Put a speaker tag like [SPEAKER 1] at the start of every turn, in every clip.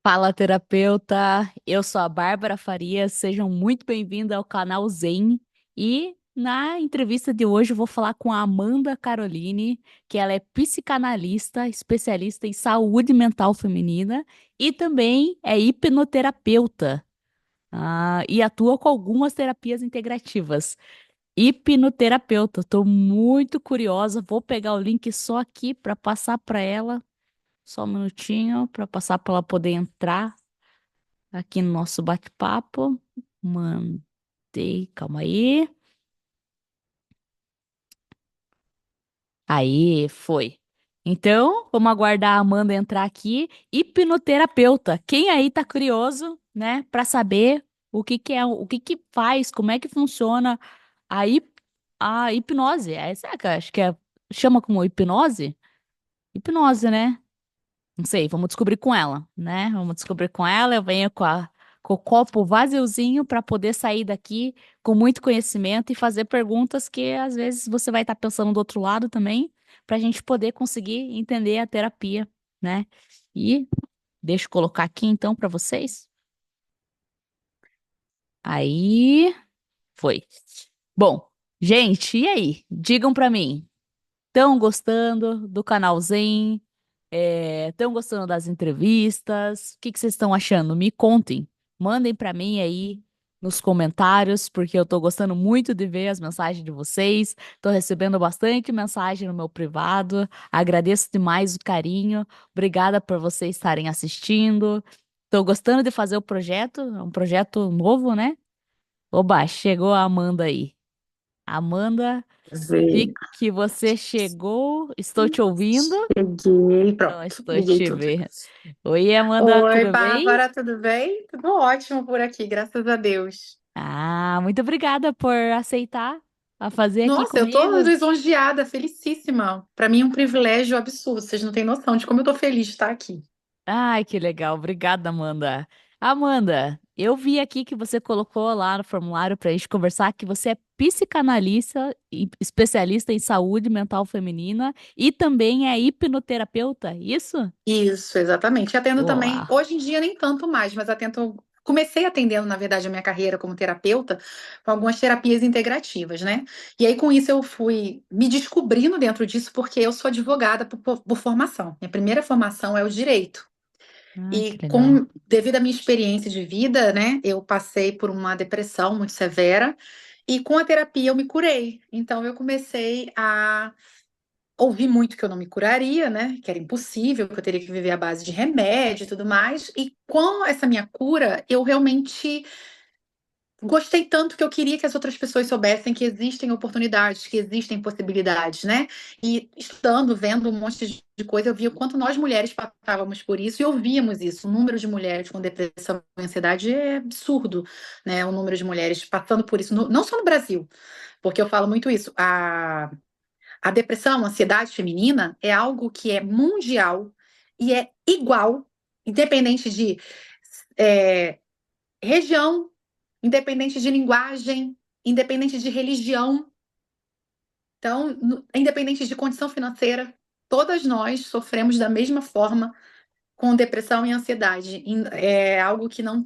[SPEAKER 1] Fala, terapeuta! Eu sou a Bárbara Farias, sejam muito bem-vindos ao canal Zen. E na entrevista de hoje eu vou falar com a Amanda Caroline, que ela é psicanalista, especialista em saúde mental feminina e também é hipnoterapeuta, e atua com algumas terapias integrativas. Hipnoterapeuta, estou muito curiosa, vou pegar o link só aqui para passar para ela, só um minutinho, para passar para ela poder entrar aqui no nosso bate-papo. Mandei, calma aí. Aí, foi. Então, vamos aguardar a Amanda entrar aqui. Hipnoterapeuta. Quem aí tá curioso, né, para saber o que que é, o que que faz, como é que funciona a, a hipnose? Será que eu acho que chama como hipnose? Hipnose, né? Não sei, vamos descobrir com ela, né? Vamos descobrir com ela. Eu venho com o copo vaziozinho para poder sair daqui com muito conhecimento e fazer perguntas que às vezes você vai estar pensando do outro lado também, para a gente poder conseguir entender a terapia, né? E deixa eu colocar aqui então para vocês. Aí foi. Bom, gente, e aí? Digam para mim, estão gostando do canal Zen? Estão gostando das entrevistas? O que que vocês estão achando? Me contem. Mandem para mim aí nos comentários, porque eu estou gostando muito de ver as mensagens de vocês. Estou recebendo bastante mensagem no meu privado. Agradeço demais o carinho. Obrigada por vocês estarem assistindo. Estou gostando de fazer o projeto. É um projeto novo, né? Oba, chegou a Amanda aí. Amanda,
[SPEAKER 2] Zê,
[SPEAKER 1] vi que você chegou. Estou te ouvindo.
[SPEAKER 2] cheguei,
[SPEAKER 1] Não
[SPEAKER 2] pronto,
[SPEAKER 1] estou
[SPEAKER 2] liguei
[SPEAKER 1] te
[SPEAKER 2] tudo.
[SPEAKER 1] vendo. Oi, Amanda,
[SPEAKER 2] Oi,
[SPEAKER 1] tudo bem?
[SPEAKER 2] Bárbara, tudo bem? Tudo ótimo por aqui, graças a Deus.
[SPEAKER 1] Muito obrigada por aceitar a fazer aqui
[SPEAKER 2] Nossa, eu tô
[SPEAKER 1] comigo.
[SPEAKER 2] lisonjeada, felicíssima. Para mim é um privilégio absurdo, vocês não têm noção de como eu tô feliz de estar aqui.
[SPEAKER 1] Ai, que legal. Obrigada, Amanda. Amanda, eu vi aqui que você colocou lá no formulário para a gente conversar que você é psicanalista e especialista em saúde mental feminina e também é hipnoterapeuta, isso?
[SPEAKER 2] Isso, exatamente. Atendo também,
[SPEAKER 1] Uau.
[SPEAKER 2] hoje em dia nem tanto mais, mas atendo. Comecei atendendo, na verdade, a minha carreira como terapeuta com algumas terapias integrativas, né? E aí, com isso, eu fui me descobrindo dentro disso, porque eu sou advogada por formação. Minha primeira formação é o direito.
[SPEAKER 1] Ai, que
[SPEAKER 2] E
[SPEAKER 1] legal.
[SPEAKER 2] devido à minha experiência de vida, né, eu passei por uma depressão muito severa e com a terapia eu me curei. Então eu comecei a ouvir muito que eu não me curaria, né, que era impossível, que eu teria que viver à base de remédio e tudo mais. E com essa minha cura, eu realmente gostei tanto que eu queria que as outras pessoas soubessem que existem oportunidades, que existem possibilidades, né? E estudando, vendo um monte de coisa, eu via o quanto nós mulheres passávamos por isso e ouvíamos isso. O número de mulheres com depressão e ansiedade é absurdo, né? O número de mulheres passando por isso, não só no Brasil, porque eu falo muito isso. A depressão, a ansiedade feminina é algo que é mundial e é igual, independente de é, região, independente de linguagem, independente de religião, então, independente de condição financeira, todas nós sofremos da mesma forma com depressão e ansiedade. É algo que não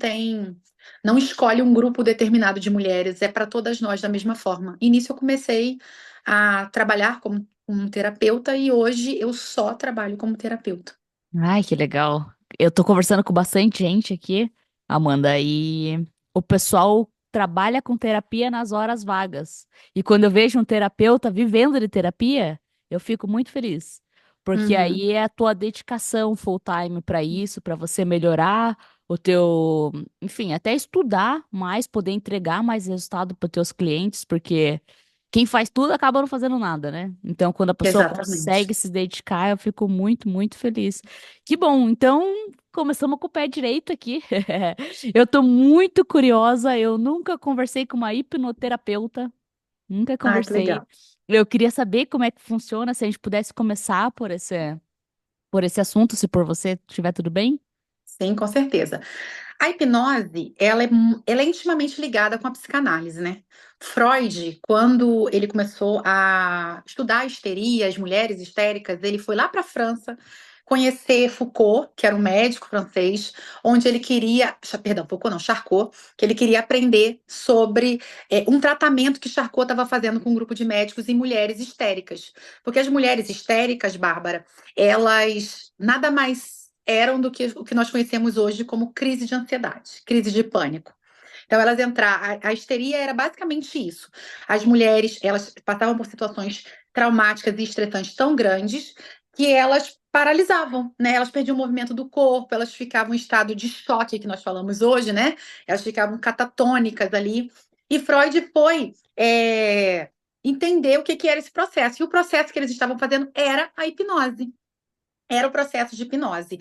[SPEAKER 2] escolhe um grupo determinado de mulheres, é para todas nós da mesma forma. E nisso eu comecei a trabalhar como um terapeuta e hoje eu só trabalho como terapeuta.
[SPEAKER 1] Ai, que legal. Eu tô conversando com bastante gente aqui, Amanda, e o pessoal trabalha com terapia nas horas vagas. E quando eu vejo um terapeuta vivendo de terapia, eu fico muito feliz. Porque
[SPEAKER 2] Uhum.
[SPEAKER 1] aí é a tua dedicação full time para isso, para você melhorar o teu, enfim, até estudar mais, poder entregar mais resultado para teus clientes, porque quem faz tudo acaba não fazendo nada, né? Então, quando a pessoa
[SPEAKER 2] Exatamente.
[SPEAKER 1] consegue se dedicar, eu fico muito, muito feliz. Que bom, então começamos com o pé direito aqui. Eu tô muito curiosa, eu nunca conversei com uma hipnoterapeuta, nunca
[SPEAKER 2] Ah, que
[SPEAKER 1] conversei.
[SPEAKER 2] legal.
[SPEAKER 1] Eu queria saber como é que funciona, se a gente pudesse começar por esse assunto, se por você tiver tudo bem.
[SPEAKER 2] Sim, com certeza. A hipnose, ela é intimamente ligada com a psicanálise, né? Freud, quando ele começou a estudar a histeria, as mulheres histéricas, ele foi lá para a França conhecer Foucault, que era um médico francês, onde ele queria, perdão, Foucault não, Charcot, que ele queria aprender sobre um tratamento que Charcot estava fazendo com um grupo de médicos em mulheres histéricas. Porque as mulheres histéricas, Bárbara, elas nada mais eram do que o que nós conhecemos hoje como crise de ansiedade, crise de pânico. Então, elas entraram. A histeria era basicamente isso. As mulheres, elas passavam por situações traumáticas e estressantes tão grandes que elas paralisavam, né? Elas perdiam o movimento do corpo, elas ficavam em estado de choque, que nós falamos hoje, né? Elas ficavam catatônicas ali. E Freud foi entender o que que era esse processo. E o processo que eles estavam fazendo era a hipnose. Era o processo de hipnose.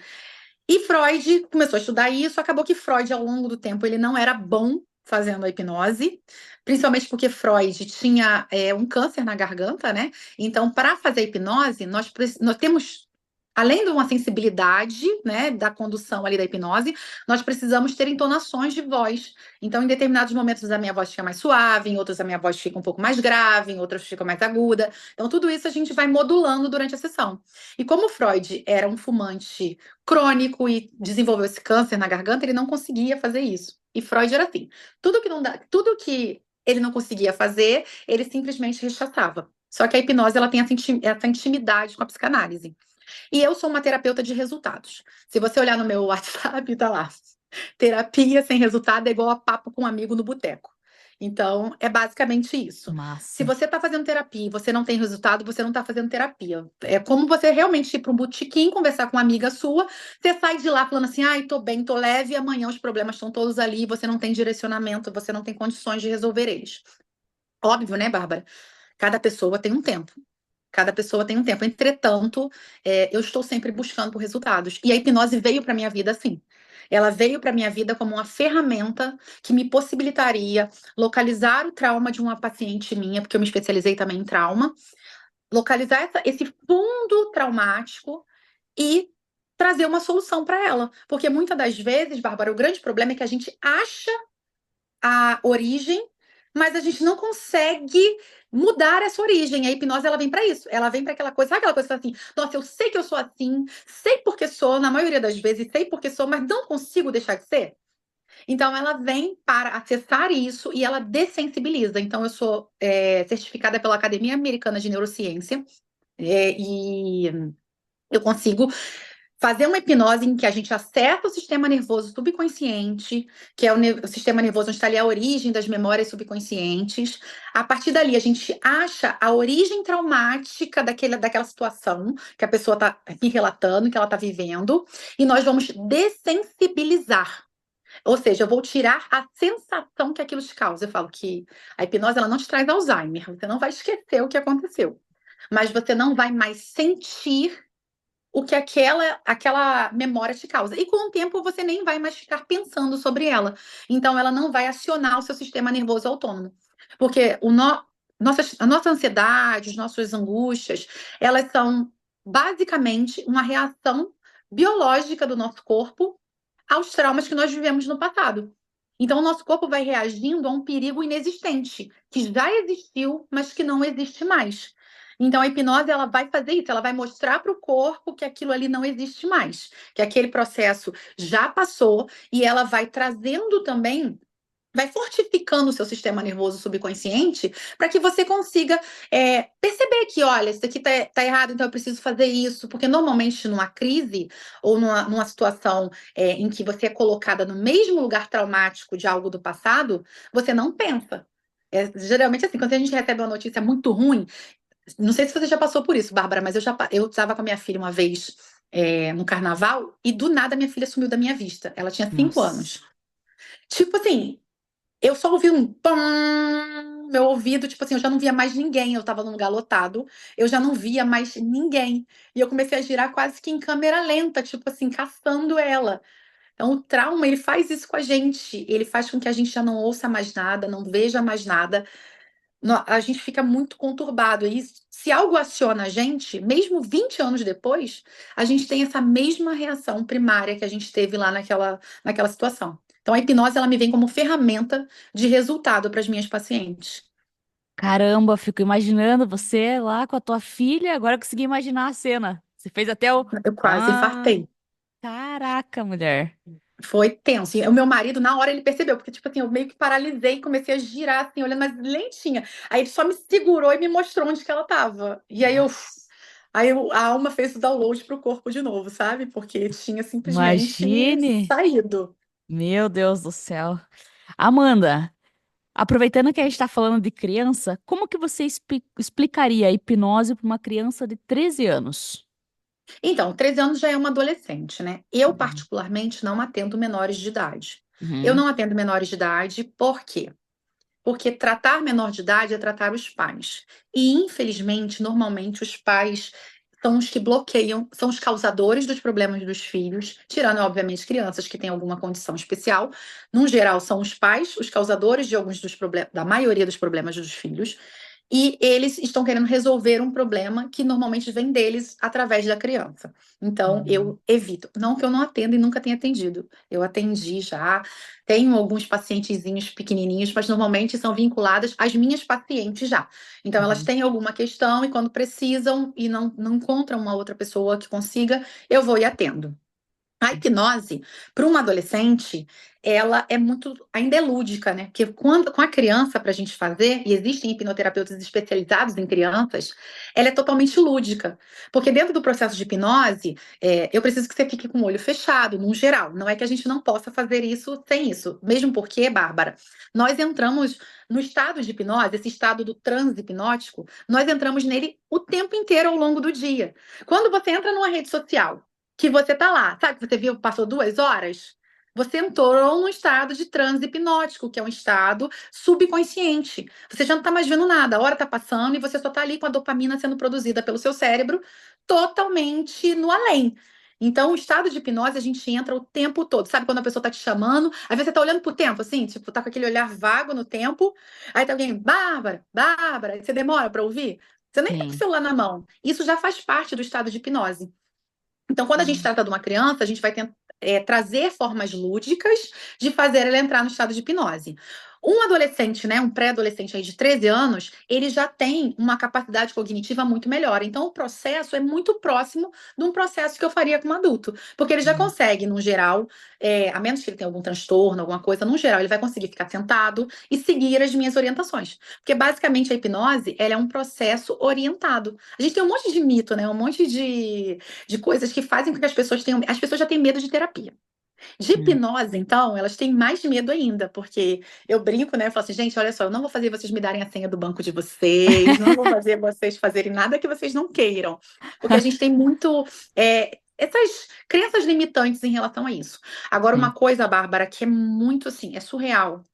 [SPEAKER 2] E Freud começou a estudar isso, acabou que Freud, ao longo do tempo, ele não era bom fazendo a hipnose, principalmente porque Freud tinha um câncer na garganta, né? Então, para fazer a hipnose, nós temos, além de uma sensibilidade, né, da condução ali da hipnose, nós precisamos ter entonações de voz. Então, em determinados momentos a minha voz fica mais suave, em outros a minha voz fica um pouco mais grave, em outros fica mais aguda. Então, tudo isso a gente vai modulando durante a sessão. E como Freud era um fumante crônico e desenvolveu esse câncer na garganta, ele não conseguia fazer isso. E Freud era assim, tudo que não dá, tudo que ele não conseguia fazer, ele simplesmente rechaçava. Só que a hipnose ela tem essa intimidade com a psicanálise. E eu sou uma terapeuta de resultados. Se você olhar no meu WhatsApp, tá lá. Terapia sem resultado é igual a papo com um amigo no boteco. Então, é basicamente isso. Se
[SPEAKER 1] Massa.
[SPEAKER 2] você está fazendo terapia e você não tem resultado, você não está fazendo terapia. É como você realmente ir para um botequim, conversar com uma amiga sua, você sai de lá falando assim, ai, tô bem, tô leve, e amanhã os problemas estão todos ali, você não tem direcionamento, você não tem condições de resolver eles. Óbvio, né, Bárbara? Cada pessoa tem um tempo. Cada pessoa tem um tempo. Entretanto, eu estou sempre buscando por resultados. E a hipnose veio para minha vida assim. Ela veio para minha vida como uma ferramenta que me possibilitaria localizar o trauma de uma paciente minha, porque eu me especializei também em trauma, localizar esse fundo traumático e trazer uma solução para ela. Porque muitas das vezes, Bárbara, o grande problema é que a gente acha a origem, mas a gente não consegue mudar essa origem. A hipnose ela vem para isso. Ela vem para aquela coisa, sabe aquela coisa que você fala assim, nossa, eu sei que eu sou assim, sei porque sou, na maioria das vezes, sei porque sou, mas não consigo deixar de ser. Então, ela vem para acessar isso e ela dessensibiliza. Então, eu sou certificada pela Academia Americana de Neurociência e eu consigo fazer uma hipnose em que a gente acerta o sistema nervoso subconsciente, que é o sistema nervoso onde está ali a origem das memórias subconscientes. A partir dali, a gente acha a origem traumática daquela situação que a pessoa está me relatando, que ela está vivendo, e nós vamos dessensibilizar. Ou seja, eu vou tirar a sensação que aquilo te causa. Eu falo que a hipnose ela não te traz Alzheimer, você não vai esquecer o que aconteceu, mas você não vai mais sentir o que aquela memória te causa. E com o tempo você nem vai mais ficar pensando sobre ela. Então ela não vai acionar o seu sistema nervoso autônomo. Porque a nossa ansiedade, as nossas angústias, elas são basicamente uma reação biológica do nosso corpo aos traumas que nós vivemos no passado. Então, o nosso corpo vai reagindo a um perigo inexistente, que já existiu, mas que não existe mais. Então, a hipnose ela vai fazer isso, ela vai mostrar para o corpo que aquilo ali não existe mais, que aquele processo já passou, e ela vai trazendo também vai fortificando o seu sistema nervoso subconsciente para que você consiga perceber que, olha, isso aqui tá errado, então eu preciso fazer isso, porque normalmente numa crise ou numa situação em que você é colocada no mesmo lugar traumático de algo do passado, você não pensa. Geralmente assim, quando a gente recebe uma notícia muito ruim, não sei se você já passou por isso, Bárbara, mas eu estava com a minha filha uma vez no carnaval e do nada minha filha sumiu da minha vista. Ela tinha 5 anos.
[SPEAKER 1] Nossa.
[SPEAKER 2] Tipo assim, eu só ouvi um pam, meu ouvido, tipo assim, eu já não via mais ninguém. Eu tava num lugar lotado, eu já não via mais ninguém. E eu comecei a girar quase que em câmera lenta, tipo assim, caçando ela. Então, o trauma, ele faz isso com a gente. Ele faz com que a gente já não ouça mais nada, não veja mais nada. A gente fica muito conturbado. E se algo aciona a gente, mesmo 20 anos depois, a gente tem essa mesma reação primária que a gente teve lá naquela situação. Então, a hipnose ela me vem como ferramenta de resultado para as minhas pacientes.
[SPEAKER 1] Caramba, fico imaginando você lá com a tua filha. Agora eu consegui imaginar a cena. Você fez até o.
[SPEAKER 2] Eu quase
[SPEAKER 1] Ah,
[SPEAKER 2] infartei.
[SPEAKER 1] caraca, mulher.
[SPEAKER 2] Foi tenso. E o meu marido, na hora, ele percebeu, porque, tipo assim, eu meio que paralisei e comecei a girar, assim, olhando mais lentinha. Aí ele só me segurou e me mostrou onde que ela tava. E aí eu.
[SPEAKER 1] Nossa,
[SPEAKER 2] A alma fez o download pro corpo de novo, sabe? Porque tinha simplesmente
[SPEAKER 1] imagine.
[SPEAKER 2] saído.
[SPEAKER 1] Meu Deus do céu. Amanda, aproveitando que a gente está falando de criança, como que você explicaria a hipnose para uma criança de 13 anos?
[SPEAKER 2] Então, 13 anos já é uma adolescente, né? Eu,
[SPEAKER 1] Uhum.
[SPEAKER 2] particularmente, não atendo menores de idade. Eu
[SPEAKER 1] Uhum.
[SPEAKER 2] não atendo menores de idade, por quê? Porque tratar menor de idade é tratar os pais. E, infelizmente, normalmente os pais são os que bloqueiam, são os causadores dos problemas dos filhos, tirando, obviamente, crianças que têm alguma condição especial. No geral, são os pais os causadores de alguns dos problemas, da maioria dos problemas dos filhos. E eles estão querendo resolver um problema que normalmente vem deles através da criança. Então,
[SPEAKER 1] Uhum.
[SPEAKER 2] eu evito. Não que eu não atenda e nunca tenha atendido. Eu atendi já, tenho alguns pacientezinhos pequenininhos, mas normalmente são vinculadas às minhas pacientes já. Então, elas
[SPEAKER 1] Uhum.
[SPEAKER 2] têm alguma questão e quando precisam e não encontram uma outra pessoa que consiga, eu vou e atendo. A hipnose, para um adolescente, ela é muito, ainda é lúdica, né? Porque quando, com a criança, para a gente fazer, e existem hipnoterapeutas especializados em crianças, ela é totalmente lúdica. Porque dentro do processo de hipnose, eu preciso que você fique com o olho fechado, num geral. Não é que a gente não possa fazer isso sem isso. Mesmo porque, Bárbara, nós entramos no estado de hipnose, esse estado do transe hipnótico, nós entramos nele o tempo inteiro ao longo do dia. Quando você entra numa rede social, que você tá lá, sabe que você viu, passou 2 horas? Você entrou num estado de transe hipnótico, que é um estado subconsciente. Você já não tá mais vendo nada, a hora tá passando e você só tá ali com a dopamina sendo produzida pelo seu cérebro, totalmente no além. Então, o estado de hipnose a gente entra o tempo todo. Sabe quando a pessoa tá te chamando? Às vezes você tá olhando pro tempo, assim, tipo, tá com aquele olhar vago no tempo. Aí tá alguém, Bárbara, Bárbara, e você demora para ouvir? Você nem tá com o
[SPEAKER 1] Sim.
[SPEAKER 2] celular na mão. Isso já faz parte do estado de hipnose. Então, quando a gente
[SPEAKER 1] Hum.
[SPEAKER 2] trata de uma criança, a gente vai trazer formas lúdicas de fazer ela entrar no estado de hipnose. Um adolescente, né, um pré-adolescente aí de 13 anos, ele já tem uma capacidade cognitiva muito melhor. Então, o processo é muito próximo de um processo que eu faria com um adulto. Porque ele já
[SPEAKER 1] Uhum.
[SPEAKER 2] consegue, no geral, a menos que ele tenha algum transtorno, alguma coisa, no geral, ele vai conseguir ficar sentado e seguir as minhas orientações. Porque, basicamente, a hipnose, ela é um processo orientado. A gente tem um monte de mito, né, um monte de coisas que fazem com que as pessoas tenham. As pessoas já têm medo de terapia. De
[SPEAKER 1] Hum.
[SPEAKER 2] hipnose, então, elas têm mais medo ainda, porque eu brinco, né? Eu falo assim, gente, olha só, eu não vou fazer vocês me darem a senha do banco de vocês, não vou fazer vocês fazerem nada que vocês não queiram. Porque a gente tem muito. Essas crenças limitantes em relação a isso. Agora, uma
[SPEAKER 1] Sim.
[SPEAKER 2] coisa, Bárbara, que é muito assim, é surreal.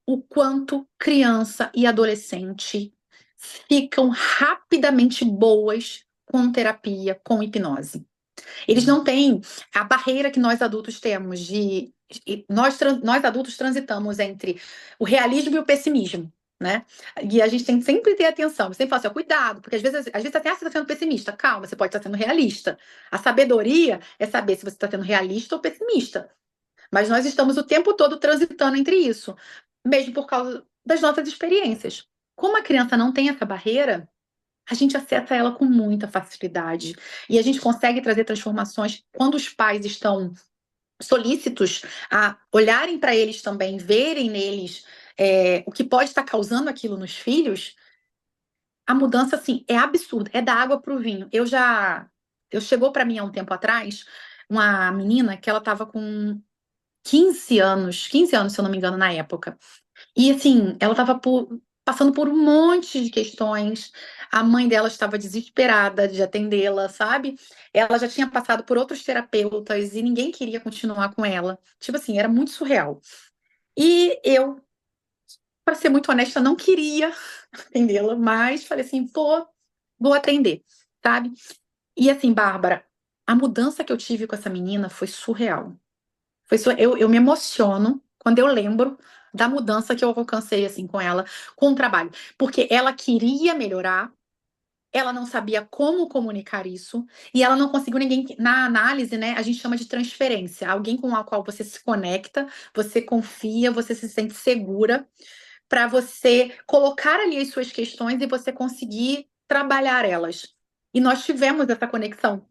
[SPEAKER 2] O quanto criança e adolescente ficam rapidamente boas com terapia, com hipnose. Eles
[SPEAKER 1] Hum.
[SPEAKER 2] não têm a barreira que nós adultos temos nós adultos transitamos entre o realismo e o pessimismo, né? E a gente tem que sempre ter atenção, sempre falar assim, ó, cuidado, porque às vezes até você está sendo pessimista, calma, você pode estar sendo realista. A sabedoria é saber se você está sendo realista ou pessimista. Mas nós estamos o tempo todo transitando entre isso, mesmo por causa das nossas experiências. Como a criança não tem essa barreira, a gente acessa ela com muita facilidade. E a gente consegue trazer transformações quando os pais estão solícitos a olharem para eles também, verem neles o que pode estar causando aquilo nos filhos. A mudança, assim, é absurda. É da água para o vinho. Eu chegou para mim há um tempo atrás uma menina que ela estava com 15 anos, se eu não me engano, na época. E assim, ela estava passando por um monte de questões. A mãe dela estava desesperada de atendê-la, sabe? Ela já tinha passado por outros terapeutas e ninguém queria continuar com ela. Tipo assim, era muito surreal. E eu, para ser muito honesta, não queria atendê-la, mas falei assim, pô, vou atender, sabe? E assim, Bárbara, a mudança que eu tive com essa menina foi surreal. Eu me emociono quando eu lembro da mudança que eu alcancei assim com ela, com o trabalho, porque ela queria melhorar, ela não sabia como comunicar isso e ela não conseguiu ninguém na análise, né? A gente chama de transferência, alguém com o qual você se conecta, você confia, você se sente segura para você colocar ali as suas questões e você conseguir trabalhar elas. E nós tivemos essa conexão.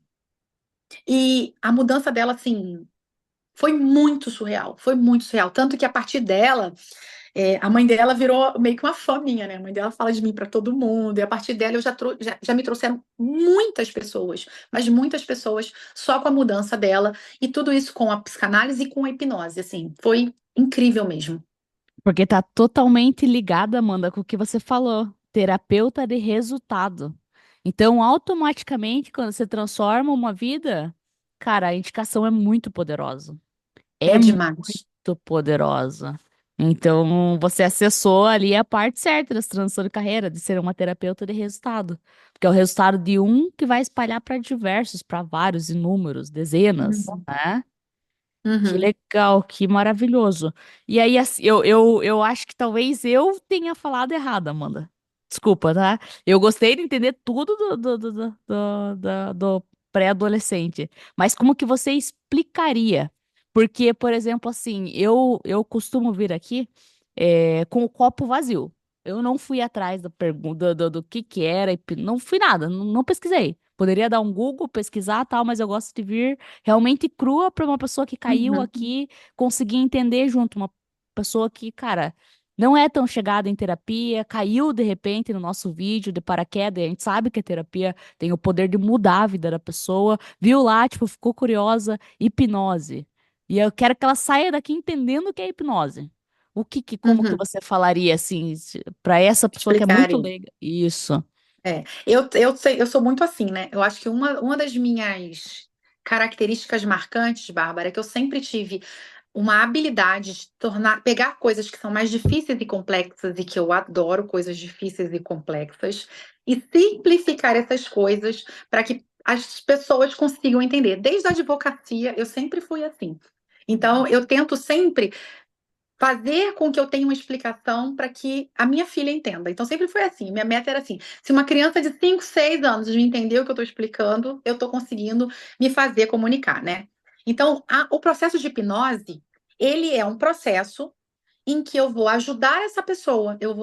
[SPEAKER 2] E a mudança dela, assim, foi muito surreal, foi muito surreal. Tanto que a partir dela, a mãe dela virou meio que uma fã minha, né? A mãe dela fala de mim para todo mundo. E a partir dela eu já me trouxeram muitas pessoas, mas muitas pessoas só com a mudança dela. E tudo isso com a psicanálise e com a hipnose, assim, foi incrível mesmo.
[SPEAKER 1] Porque tá totalmente ligada, Amanda, com o que você falou. Terapeuta de resultado. Então, automaticamente, quando você transforma uma vida, cara, a indicação é muito poderosa. É
[SPEAKER 2] É demais.
[SPEAKER 1] muito poderosa. Então, você acessou ali a parte certa dessa transição de carreira, de ser uma terapeuta de resultado. Porque é o resultado de um que vai espalhar para diversos, para vários, inúmeros, dezenas,
[SPEAKER 2] Uhum.
[SPEAKER 1] né? Que
[SPEAKER 2] Uhum.
[SPEAKER 1] legal, que maravilhoso. E aí, assim, eu acho que talvez eu tenha falado errado, Amanda. Desculpa, tá? Eu gostei de entender tudo do pré-adolescente. Mas como que você explicaria? Porque, por exemplo, assim, eu costumo vir aqui com o copo vazio. Eu não fui atrás da pergunta do que era, não fui nada, não pesquisei. Poderia dar um Google, pesquisar tal, mas eu gosto de vir realmente crua para uma pessoa que caiu
[SPEAKER 2] Uhum.
[SPEAKER 1] aqui conseguir entender junto. Uma pessoa que, cara, não é tão chegada em terapia, caiu de repente no nosso vídeo de paraquedas, e a gente sabe que a terapia tem o poder de mudar a vida da pessoa, viu lá, tipo, ficou curiosa, hipnose. E eu quero que ela saia daqui entendendo o que é hipnose. Como que
[SPEAKER 2] Uhum.
[SPEAKER 1] você falaria assim para essa pessoa que é muito
[SPEAKER 2] Explicarem.
[SPEAKER 1] leiga? Isso.
[SPEAKER 2] Eu sou muito assim, né? Eu acho que uma das minhas características marcantes, Bárbara, é que eu sempre tive uma habilidade de pegar coisas que são mais difíceis e complexas, e que eu adoro coisas difíceis e complexas, e simplificar essas coisas para que as pessoas consigam entender. Desde a advocacia, eu sempre fui assim. Então, eu tento sempre fazer com que eu tenha uma explicação para que a minha filha entenda. Então sempre foi assim, minha meta era assim, se uma criança de 5, 6 anos me entender o que eu estou explicando, eu estou conseguindo me fazer comunicar, né? Então, o processo de hipnose, ele é um processo em que eu vou ajudar essa pessoa, eu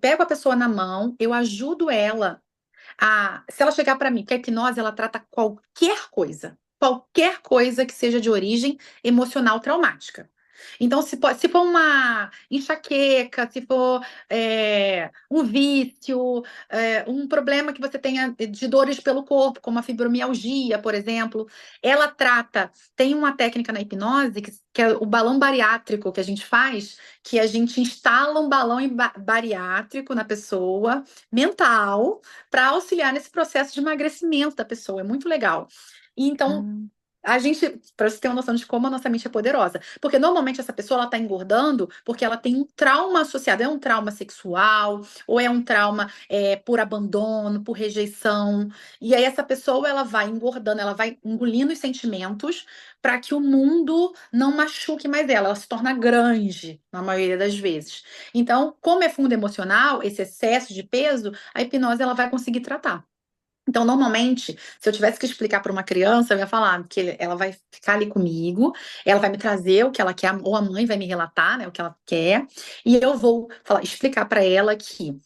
[SPEAKER 2] pego a pessoa na mão, eu ajudo ela se ela chegar para mim, porque a hipnose ela trata qualquer coisa que seja de origem emocional traumática. Então, se for uma enxaqueca, se for um vício, um problema que você tenha de dores pelo corpo, como a fibromialgia, por exemplo, ela trata. Tem uma técnica na hipnose que é o balão bariátrico que a gente faz, que a gente instala um balão bariátrico na pessoa, mental, para auxiliar nesse processo de emagrecimento da pessoa. É muito legal. E então, a gente, para você ter uma noção de como a nossa mente é poderosa. Porque normalmente essa pessoa ela está engordando porque ela tem um trauma associado. É um trauma sexual, ou é um trauma por abandono, por rejeição. E aí essa pessoa ela vai engordando, ela vai engolindo os sentimentos para que o mundo não machuque mais ela. Ela se torna grande, na maioria das vezes. Então, como é fundo emocional, esse excesso de peso, a hipnose ela vai conseguir tratar. Então, normalmente, se eu tivesse que explicar para uma criança, eu ia falar que ela vai ficar ali comigo, ela vai me trazer o que ela quer, ou a mãe vai me relatar, né, o que ela quer, e eu vou explicar para ela que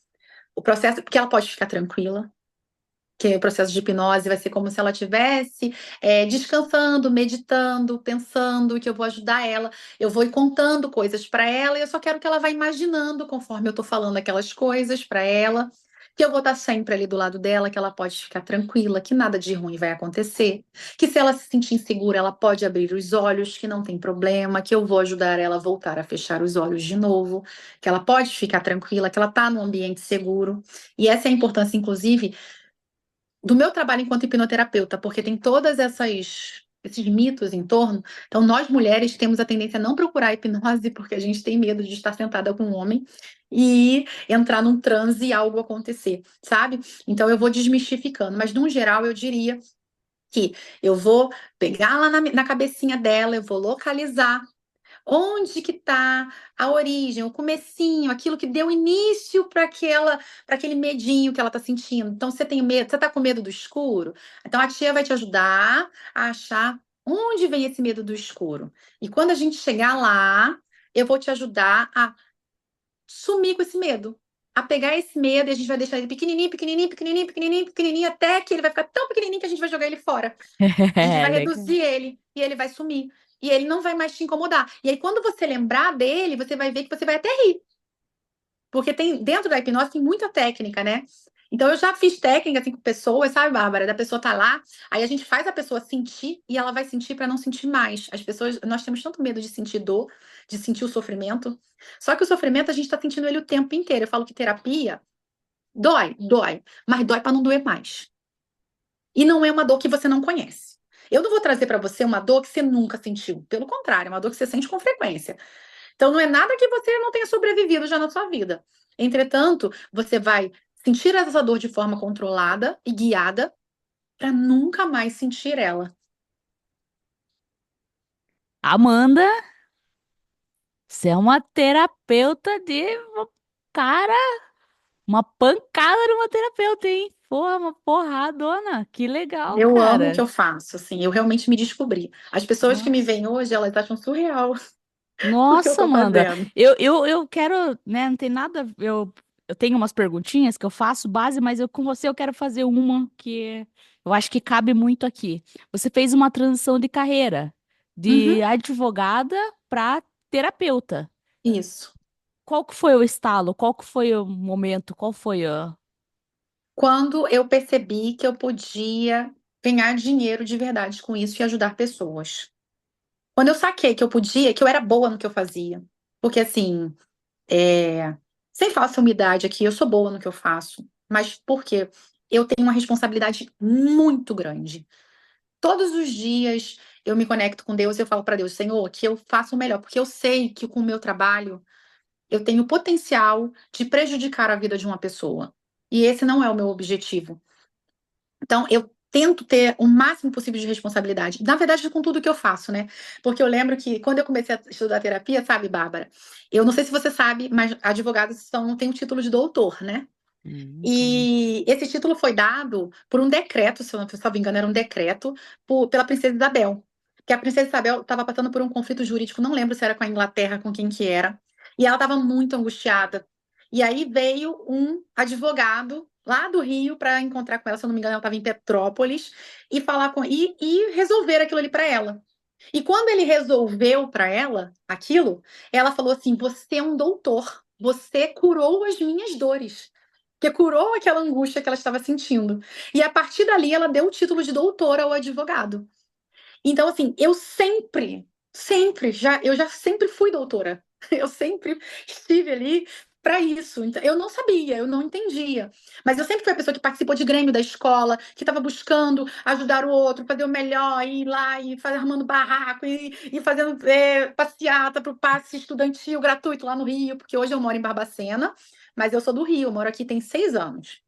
[SPEAKER 2] o processo, porque ela pode ficar tranquila, que o processo de hipnose vai ser como se ela estivesse descansando, meditando, pensando que eu vou ajudar ela, eu vou ir contando coisas para ela, e eu só quero que ela vá imaginando conforme eu estou falando aquelas coisas para ela. Que eu vou estar sempre ali do lado dela, que ela pode ficar tranquila, que nada de ruim vai acontecer, que se ela se sentir insegura, ela pode abrir os olhos, que não tem problema, que eu vou ajudar ela a voltar a fechar os olhos de novo, que ela pode ficar tranquila, que ela está num ambiente seguro. E essa é a importância, inclusive, do meu trabalho enquanto hipnoterapeuta, porque tem todas esses mitos em torno. Então, nós mulheres temos a tendência a não procurar hipnose porque a gente tem medo de estar sentada com um homem e entrar num transe e algo acontecer, sabe? Então, eu vou desmistificando, mas, no geral, eu diria que eu vou pegar lá na cabecinha dela, eu vou localizar onde que está a origem, o comecinho, aquilo que deu início para aquele medinho que ela está sentindo. Então, você tem medo, você está com medo do escuro? Então, a tia vai te ajudar a achar onde vem esse medo do escuro. E quando a gente chegar lá, eu vou te ajudar a sumir com esse medo, a pegar esse medo e a gente vai deixar ele pequenininho, pequenininho, pequenininho, pequenininho, pequenininho, até que ele vai ficar tão pequenininho que a gente vai jogar ele fora. A gente
[SPEAKER 1] É,
[SPEAKER 2] vai
[SPEAKER 1] legal.
[SPEAKER 2] reduzir ele e ele vai sumir. E ele não vai mais te incomodar. E aí, quando você lembrar dele, você vai ver que você vai até rir. Porque tem, dentro da hipnose tem muita técnica, né? Então, eu já fiz técnica assim com pessoas, sabe, Bárbara? Da pessoa tá lá, aí a gente faz a pessoa sentir e ela vai sentir para não sentir mais. As pessoas, nós temos tanto medo de sentir dor, de sentir o sofrimento. Só que o sofrimento a gente tá sentindo ele o tempo inteiro. Eu falo que terapia dói, dói, mas dói para não doer mais. E não é uma dor que você não conhece. Eu não vou trazer para você uma dor que você nunca sentiu. Pelo contrário, é uma dor que você sente com frequência. Então, não é nada que você não tenha sobrevivido já na sua vida. Entretanto, você vai sentir essa dor de forma controlada e guiada para nunca mais sentir ela.
[SPEAKER 1] Amanda, você é uma terapeuta cara, uma pancada numa terapeuta, hein? Porra, uma porradona. Que legal,
[SPEAKER 2] Eu amo o que
[SPEAKER 1] cara.
[SPEAKER 2] eu faço, assim, eu realmente me descobri. As pessoas que me
[SPEAKER 1] Nossa.
[SPEAKER 2] veem hoje, elas acham surreal o que eu
[SPEAKER 1] Nossa,
[SPEAKER 2] tô
[SPEAKER 1] Amanda,
[SPEAKER 2] fazendo.
[SPEAKER 1] eu quero, né, não tem nada, eu tenho umas perguntinhas que eu faço base, mas com você eu quero fazer uma que eu acho que cabe muito aqui. Você fez uma transição de carreira, de
[SPEAKER 2] Uhum,
[SPEAKER 1] advogada para terapeuta.
[SPEAKER 2] isso.
[SPEAKER 1] Qual que foi o estalo? Qual que foi o momento? Qual foi a...
[SPEAKER 2] Quando eu percebi que eu podia ganhar dinheiro de verdade com isso e ajudar pessoas. Quando eu saquei que eu podia, que eu era boa no que eu fazia. Porque assim, sem falsa humildade aqui, eu sou boa no que eu faço. Mas por quê? Eu tenho uma responsabilidade muito grande. Todos os dias eu me conecto com Deus e eu falo para Deus, Senhor, que eu faça o melhor, porque eu sei que com o meu trabalho eu tenho potencial de prejudicar a vida de uma pessoa. E esse não é o meu objetivo. Então, eu tento ter o máximo possível de responsabilidade. Na verdade, com tudo que eu faço, né? Porque eu lembro que quando eu comecei a estudar terapia, sabe, Bárbara? Eu não sei se você sabe, mas advogados têm o título de doutor, né?
[SPEAKER 1] Cara.
[SPEAKER 2] E esse título foi dado por um decreto, se eu não me engano, era um decreto, pela Princesa Isabel. Que a Princesa Isabel estava passando por um conflito jurídico, não lembro se era com a Inglaterra, com quem que era. E ela estava muito angustiada. E aí veio um advogado lá do Rio para encontrar com ela, se eu não me engano, ela estava em Petrópolis, e falar e resolver aquilo ali para ela. E quando ele resolveu para ela aquilo, ela falou assim: Você é um doutor, você curou as minhas dores. Que curou aquela angústia que ela estava sentindo. E a partir dali, ela deu o título de doutora ao advogado. Então, assim, eu sempre, eu já sempre fui doutora. Eu sempre estive ali para isso. Então, eu não sabia, eu não entendia. Mas eu sempre fui a pessoa que participou de grêmio da escola, que estava buscando ajudar o outro, fazer o melhor, ir lá e fazer, armando barraco, e fazendo passeata para o passe estudantil gratuito lá no Rio, porque hoje eu moro em Barbacena, mas eu sou do Rio, eu moro aqui tem 6 anos.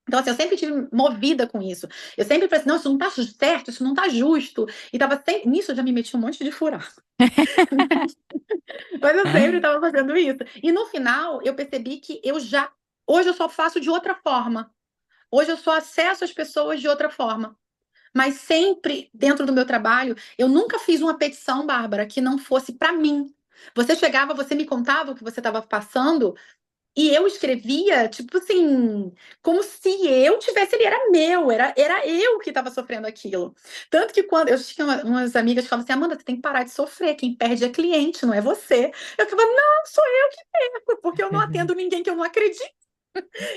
[SPEAKER 2] Então, assim, eu sempre tive movida com isso. Eu sempre falei assim, não, isso não tá certo, isso não tá justo. E tava sempre... Nisso eu já me meti um monte de furado. Mas eu sempre tava fazendo isso. E no final, eu percebi que eu já... Hoje eu só faço de outra forma. Hoje eu só acesso as pessoas de outra forma. Mas sempre, dentro do meu trabalho, eu nunca fiz uma petição, Bárbara, que não fosse para mim. Você chegava, você me contava o que você estava passando, e eu escrevia, tipo assim, como se eu tivesse, ele era meu, era eu que estava sofrendo aquilo. Tanto que quando eu tinha umas amigas que falavam assim, Amanda, você tem que parar de sofrer, quem perde é cliente, não é você. Eu ficava, não, sou eu que perco, porque eu não atendo ninguém que eu não acredito.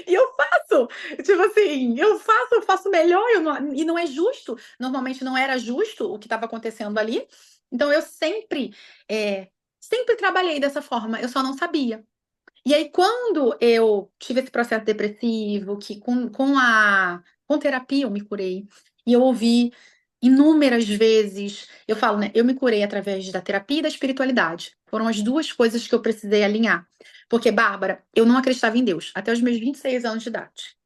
[SPEAKER 2] E eu faço, tipo assim, eu faço melhor, e não é justo. Normalmente não era justo o que estava acontecendo ali. Então eu sempre trabalhei dessa forma, eu só não sabia. E aí, quando eu tive esse processo depressivo, que com terapia eu me curei, e eu ouvi inúmeras vezes, eu falo, né? Eu me curei através da terapia e da espiritualidade. Foram as duas coisas que eu precisei alinhar. Porque, Bárbara, eu não acreditava em Deus, até os meus 26 anos de idade.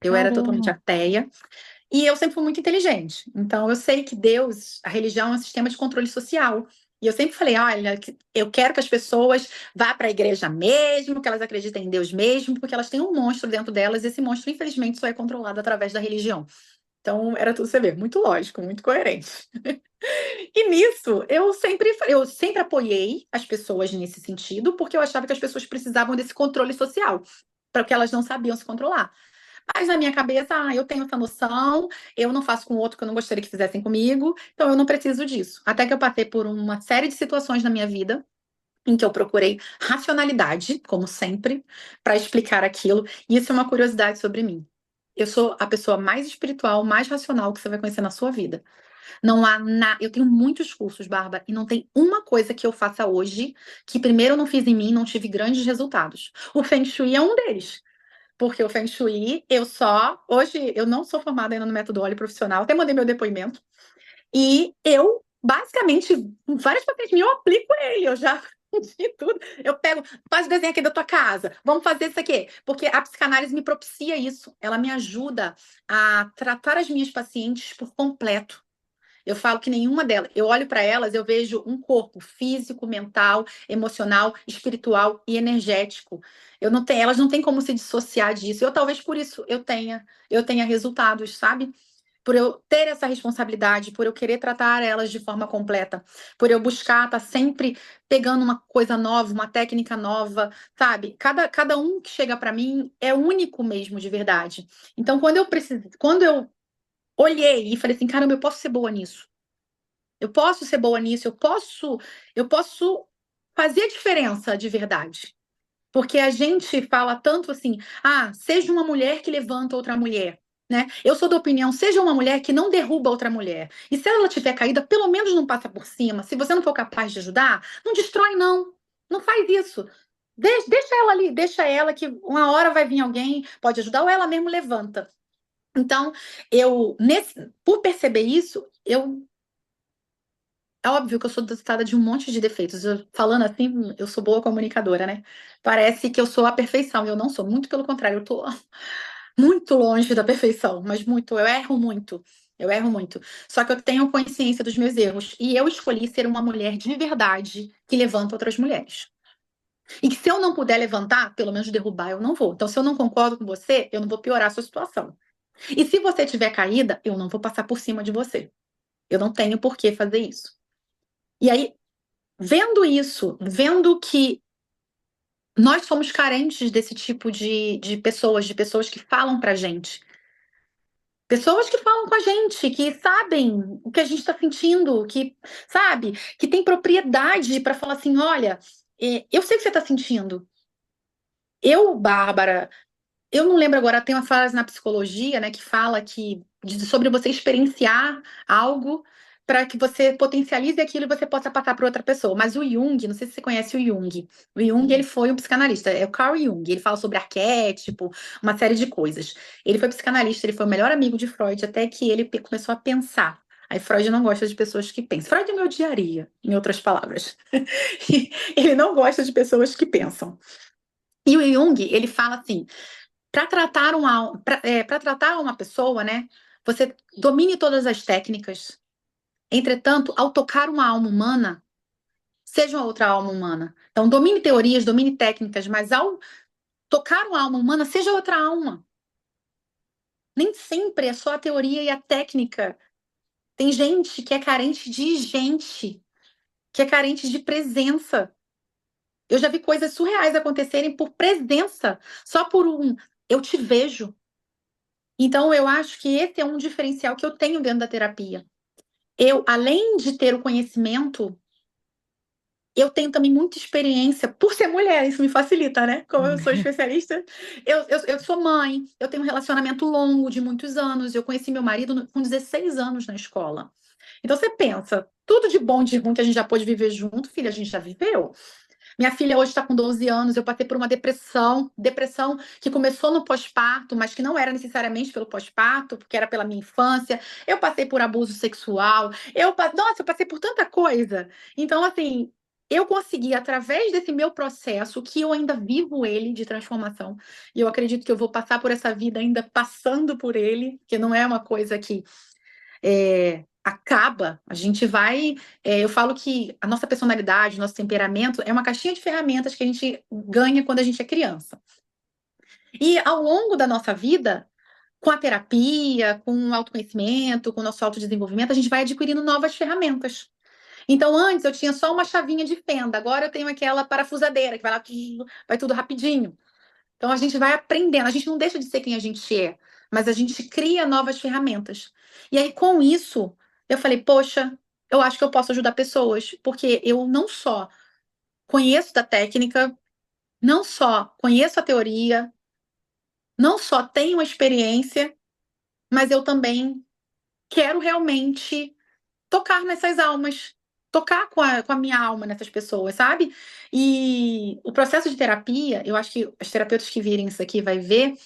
[SPEAKER 2] Eu era totalmente
[SPEAKER 1] Caramba.
[SPEAKER 2] ateia, e eu sempre fui muito inteligente. Então, eu sei que Deus, a religião é um sistema de controle social. E eu sempre falei, olha, eu quero que as pessoas vá para a igreja mesmo, que elas acreditem em Deus mesmo, porque elas têm um monstro dentro delas, e esse monstro, infelizmente, só é controlado através da religião. Então, era tudo, você vê, muito lógico, muito coerente. E nisso, eu sempre apoiei as pessoas nesse sentido, porque eu achava que as pessoas precisavam desse controle social. porque elas não sabiam se controlar. Mas na minha cabeça, eu tenho essa noção, eu não faço com o outro que eu não gostaria que fizessem comigo, então eu não preciso disso. Até que eu passei por uma série de situações na minha vida em que eu procurei racionalidade, como sempre, para explicar aquilo. E isso é uma curiosidade sobre mim. Eu sou a pessoa mais espiritual, mais racional que você vai conhecer na sua vida. Não há nada. Eu tenho muitos cursos, Bárbara, e não tem uma coisa que eu faça hoje que primeiro eu não fiz em mim, não tive grandes resultados. O Feng Shui é um deles. Porque o Feng Shui, eu só. Hoje, eu não sou formada ainda no método óleo profissional, até mandei meu depoimento. E eu, basicamente, várias pacientes minhas, eu aplico ele, eu já de tudo. Eu pego, faz o desenho aqui da tua casa, vamos fazer isso aqui. Porque a psicanálise me propicia isso. Ela me ajuda a tratar as minhas pacientes por completo. Eu falo que nenhuma delas, eu olho para elas, eu vejo um corpo físico, mental, emocional, espiritual e energético. Eu não tenho, elas não têm como se dissociar disso. Eu talvez por isso eu tenha resultados, sabe? Por eu ter essa responsabilidade, por eu querer tratar elas de forma completa, por eu buscar estar sempre pegando uma coisa nova, uma técnica nova, sabe? Cada um que chega para mim é único mesmo, de verdade. Então, quando eu olhei e falei assim, caramba, eu posso ser boa nisso. Eu posso ser boa nisso, eu posso fazer a diferença de verdade. Porque a gente fala tanto assim, seja uma mulher que levanta outra mulher, né? Eu sou da opinião, seja uma mulher que não derruba outra mulher. E se ela tiver caída, pelo menos não passa por cima. Se você não for capaz de ajudar, não destrói, não. Não faz isso. Deixa ela ali, deixa ela que uma hora vai vir alguém, pode ajudar, ou ela mesmo levanta. Então, por perceber isso, é óbvio que eu sou dotada de um monte de defeitos. Falando assim, eu sou boa comunicadora, né? Parece que eu sou a perfeição. Eu não sou, muito pelo contrário, eu tô muito longe da perfeição, mas muito, eu erro muito. Eu erro muito. Só que eu tenho consciência dos meus erros. E eu escolhi ser uma mulher de verdade que levanta outras mulheres. E que se eu não puder levantar, pelo menos derrubar, eu não vou. Então, se eu não concordo com você, eu não vou piorar a sua situação. E se você tiver caída, eu não vou passar por cima de você. Eu não tenho por que fazer isso. E aí, vendo isso, vendo que nós somos carentes desse tipo de pessoas que falam pra gente. Pessoas que falam com a gente, que sabem o que a gente está sentindo, que, sabe, que tem propriedade para falar assim: olha, eu sei o que você está sentindo. Bárbara, eu não lembro agora, tem uma frase na psicologia, né, que fala sobre você experienciar algo para que você potencialize aquilo e você possa passar para outra pessoa. Mas o Jung, não sei se você conhece o Jung. O Jung, ele foi um psicanalista, é o Carl Jung. Ele fala sobre arquétipo, uma série de coisas. Ele foi psicanalista, ele foi o melhor amigo de Freud, até que ele começou a pensar. Aí Freud não gosta de pessoas que pensam. Freud me odiaria, em outras palavras. Ele não gosta de pessoas que pensam. E o Jung, ele fala assim, para tratar uma pessoa, né? Você domine todas as técnicas. Entretanto, ao tocar uma alma humana, seja uma outra alma humana. Então, domine teorias, domine técnicas, mas ao tocar uma alma humana, seja outra alma. Nem sempre é só a teoria e a técnica. Tem gente que é carente de gente, que é carente de presença. Eu já vi coisas surreais acontecerem por presença, só por eu te vejo. Então, eu acho que esse é um diferencial que eu tenho dentro da terapia. Eu, além de ter o conhecimento, eu tenho também muita experiência, por ser mulher, isso me facilita, né? Como eu sou especialista, eu sou mãe, eu tenho um relacionamento longo de muitos anos, eu conheci meu marido com 16 anos na escola. Então você pensa, tudo de bom e de ruim que a gente já pôde viver junto, filha, a gente já viveu. Minha filha hoje está com 12 anos, eu passei por uma depressão que começou no pós-parto, mas que não era necessariamente pelo pós-parto, porque era pela minha infância. Eu passei por abuso sexual, nossa, eu passei por tanta coisa. Então, assim, eu consegui, através desse meu processo, que eu ainda vivo ele de transformação, e eu acredito que eu vou passar por essa vida ainda passando por ele, que não é uma coisa que acaba, a gente vai. Eu falo que a nossa personalidade, nosso temperamento é uma caixinha de ferramentas que a gente ganha quando a gente é criança. E ao longo da nossa vida, com a terapia, com o autoconhecimento, com o nosso autodesenvolvimento, a gente vai adquirindo novas ferramentas. Então, antes eu tinha só uma chavinha de fenda, agora eu tenho aquela parafusadeira que vai lá, vai tudo rapidinho. Então a gente vai aprendendo, a gente não deixa de ser quem a gente é, mas a gente cria novas ferramentas. E aí, com isso, eu falei, poxa, eu acho que eu posso ajudar pessoas, porque eu não só conheço da técnica, não só conheço a teoria, não só tenho a experiência, mas eu também quero realmente tocar nessas almas, tocar com a minha alma nessas pessoas, sabe? E o processo de terapia, eu acho que os terapeutas que virem isso aqui vai ver.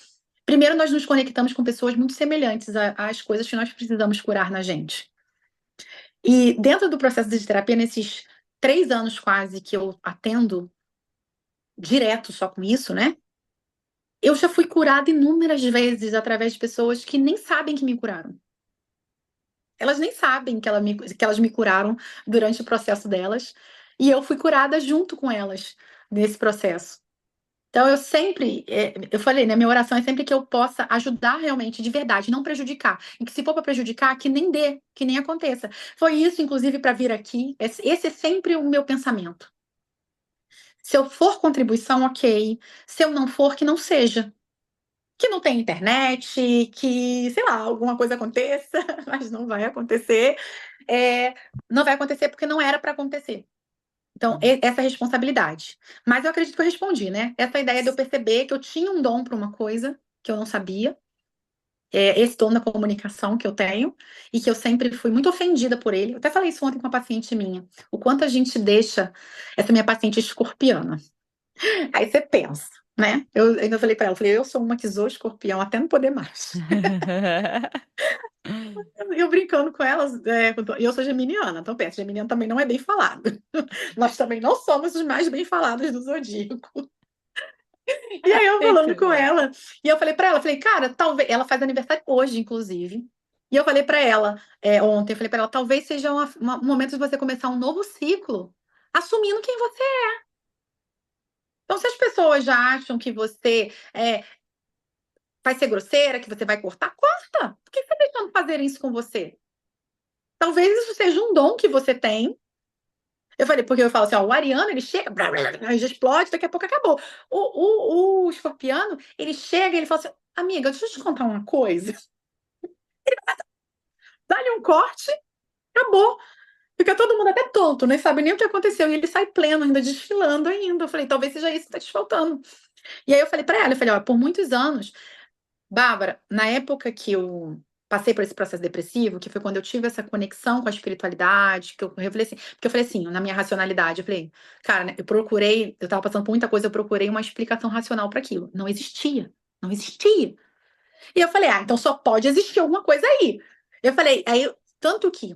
[SPEAKER 2] Primeiro, nós nos conectamos com pessoas muito semelhantes às coisas que nós precisamos curar na gente. E dentro do processo de terapia, nesses 3 anos quase que eu atendo direto só com isso, né? Eu já fui curada inúmeras vezes através de pessoas que nem sabem que me curaram. Elas nem sabem que elas me curaram durante o processo delas. E eu fui curada junto com elas nesse processo. Então, eu sempre, eu falei, né? Minha oração é sempre que eu possa ajudar realmente, de verdade, não prejudicar. E que se for para prejudicar, que nem dê, que nem aconteça. Foi isso, inclusive, para vir aqui. Esse é sempre o meu pensamento. Se eu for contribuição, ok. Se eu não for, que não seja. Que não tenha internet, que, sei lá, alguma coisa aconteça, mas não vai acontecer. É, não vai acontecer porque não era para acontecer. Então, essa é a responsabilidade. Mas eu acredito que eu respondi, né? Essa ideia de eu perceber que eu tinha um dom para uma coisa que eu não sabia, esse dom da comunicação que eu tenho, e que eu sempre fui muito ofendida por ele. Eu até falei isso ontem com uma paciente minha. O quanto a gente deixa essa minha paciente escorpiana. Aí você pensa, né? Eu ainda falei para ela, falei, eu sou uma que zoou escorpião até não poder mais. Eu brincando com elas, e eu sou geminiana, então pensa, geminiano também não é bem falado. Nós também não somos os mais bem falados do zodíaco. E aí eu falando com
[SPEAKER 1] Entendeu?
[SPEAKER 2] ela, e eu falei pra ela, falei, cara, talvez. Ela faz aniversário hoje, inclusive. E eu falei pra ela, ontem, eu falei pra ela, talvez seja um momento de você começar um novo ciclo, assumindo quem você é. Então, se as pessoas já acham que você vai ser grosseira, que você vai cortar, corta. Por que você está deixando fazer isso com você? Talvez isso seja um dom que você tem. Eu falei, porque eu falo assim, ó, o ariano, ele chega, blá, blá, blá, aí já explode, daqui a pouco acabou. O escorpiano, ele chega e ele fala assim, amiga, deixa eu te contar uma coisa. Dá-lhe um corte, acabou. Fica todo mundo até tonto, nem sabe nem o que aconteceu. E ele sai pleno, ainda desfilando ainda. Eu falei, talvez seja isso que está te faltando. E aí eu falei para ela, eu falei, ó, por muitos anos, Bárbara, na época que eu passei por esse processo depressivo, que foi quando eu tive essa conexão com a espiritualidade, que eu falei assim, porque eu falei assim, na minha racionalidade, eu falei, cara, né, eu tava passando por muita coisa, eu procurei uma explicação racional para aquilo. Não existia. Não existia. E eu falei, então só pode existir alguma coisa aí. Eu falei, tanto que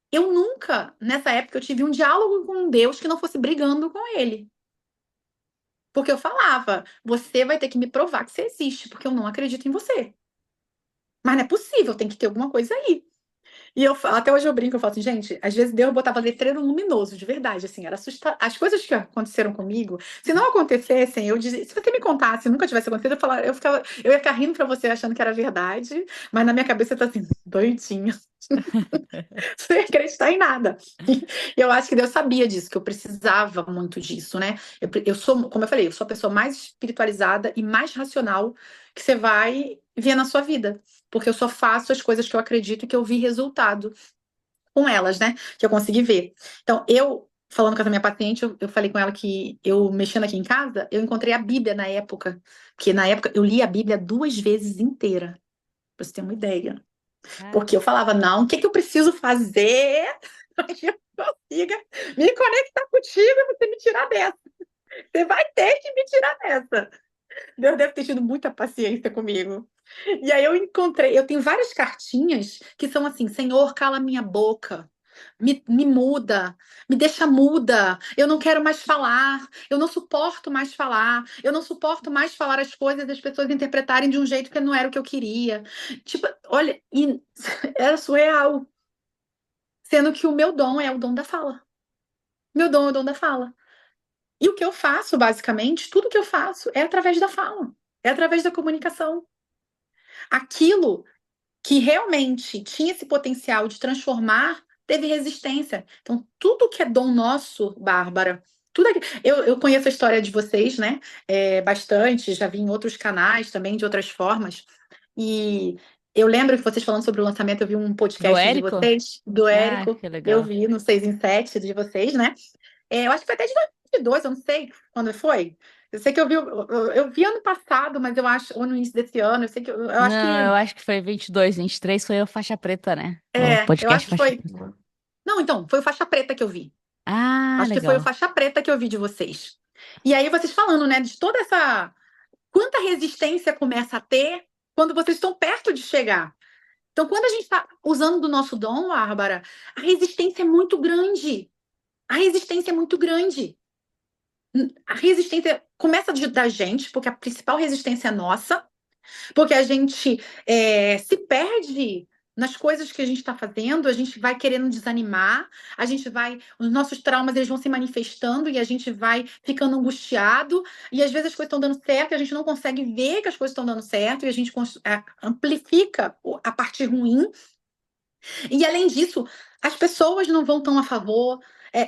[SPEAKER 2] eu nunca, nessa época, eu tive um diálogo com Deus que não fosse brigando com ele. Porque eu falava, você vai ter que me provar que você existe, porque eu não acredito em você. Mas não é possível, tem que ter alguma coisa aí. E até hoje eu brinco, eu falo assim, gente, às vezes Deus botava letreiro luminoso, de verdade, assim, era assustador. As coisas que aconteceram comigo, se não acontecessem, eu dizia, se você me contasse, nunca tivesse acontecido, eu ia ficar rindo pra você achando que era verdade, mas na minha cabeça tá assim, doidinha, sem acreditar em nada. E eu acho que Deus sabia disso, que eu precisava muito disso, né? Eu sou, como eu falei, eu sou a pessoa mais espiritualizada e mais racional que você vai ver na sua vida. Porque eu só faço as coisas que eu acredito e que eu vi resultado com elas, né? Que eu consegui ver. Então, falando com a minha paciente, eu falei com ela que eu, mexendo aqui em casa, eu encontrei a Bíblia na época. Porque na época eu li a Bíblia 2 vezes inteira, pra você ter uma ideia. Porque eu
[SPEAKER 1] Caramba.
[SPEAKER 2] falava, não, o que que eu preciso fazer para que eu consiga me conectar contigo e você me tirar dessa? Você vai ter que me tirar dessa. Deus deve ter tido muita paciência comigo. E aí eu tenho várias cartinhas que são assim, Senhor, cala minha boca. Me muda, me deixa muda. Eu não quero mais falar. Eu não suporto mais falar. Eu não suporto mais falar as coisas e as pessoas interpretarem de um jeito que não era o que eu queria. Tipo, olha, era surreal. Sendo que o meu dom é o dom da fala. Meu dom é o dom da fala. E o que eu faço, basicamente, tudo que eu faço é através da fala, é através da comunicação. Aquilo que realmente tinha esse potencial de transformar, teve resistência. Então, tudo que é dom nosso, Bárbara, Tudo aqui. Eu conheço a história de vocês, né? Bastante, já vi em outros canais também, de outras formas. E eu lembro que vocês falando sobre o lançamento, eu vi um
[SPEAKER 1] Do
[SPEAKER 2] podcast de
[SPEAKER 1] Érico?
[SPEAKER 2] vocês, do
[SPEAKER 1] Ah,
[SPEAKER 2] Érico,
[SPEAKER 1] que
[SPEAKER 2] eu
[SPEAKER 1] legal.
[SPEAKER 2] vi no 6 em 7 de vocês, né? Eu acho que foi até de 2022, eu não sei quando foi. Eu sei que eu vi ano passado, mas eu acho, ou no início desse ano, eu sei que eu acho que
[SPEAKER 1] Não, eu acho que foi 22, 23 foi o Faixa Preta, né? O
[SPEAKER 2] eu
[SPEAKER 1] podcast
[SPEAKER 2] acho que
[SPEAKER 1] Faixa
[SPEAKER 2] foi.
[SPEAKER 1] Preta.
[SPEAKER 2] Não, então, foi o faixa preta que eu vi.
[SPEAKER 1] Ah,
[SPEAKER 2] Acho que foi o
[SPEAKER 1] legal.
[SPEAKER 2] faixa preta que eu vi de vocês. E aí vocês falando, né, de toda essa quanta resistência começa a ter quando vocês estão perto de chegar. Então, quando a gente está usando do nosso dom, Bárbara, a resistência é muito grande. A resistência é muito grande. A resistência começa da gente, porque a principal resistência é nossa, porque a gente se perde nas coisas que a gente está fazendo, a gente vai querendo desanimar, os nossos traumas eles vão se manifestando e a gente vai ficando angustiado, e às vezes as coisas estão dando certo e a gente não consegue ver que as coisas estão dando certo, e a gente amplifica a parte ruim, e além disso, as pessoas não vão tão a favor.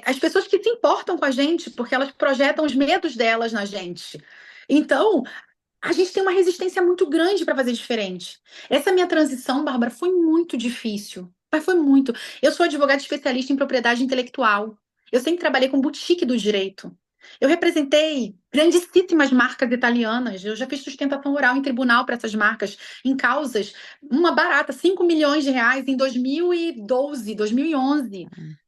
[SPEAKER 2] As pessoas que se importam com a gente, porque elas projetam os medos delas na gente. Então, a gente tem uma resistência muito grande para fazer diferente. Essa minha transição, Bárbara, foi muito difícil. Mas foi muito. Eu sou advogada especialista em propriedade intelectual. Eu sempre trabalhei com boutique do direito. Eu representei grandíssimas marcas italianas. Eu já fiz sustentação oral em tribunal para essas marcas, em causas, uma barata, 5 milhões de reais em 2012, 2011.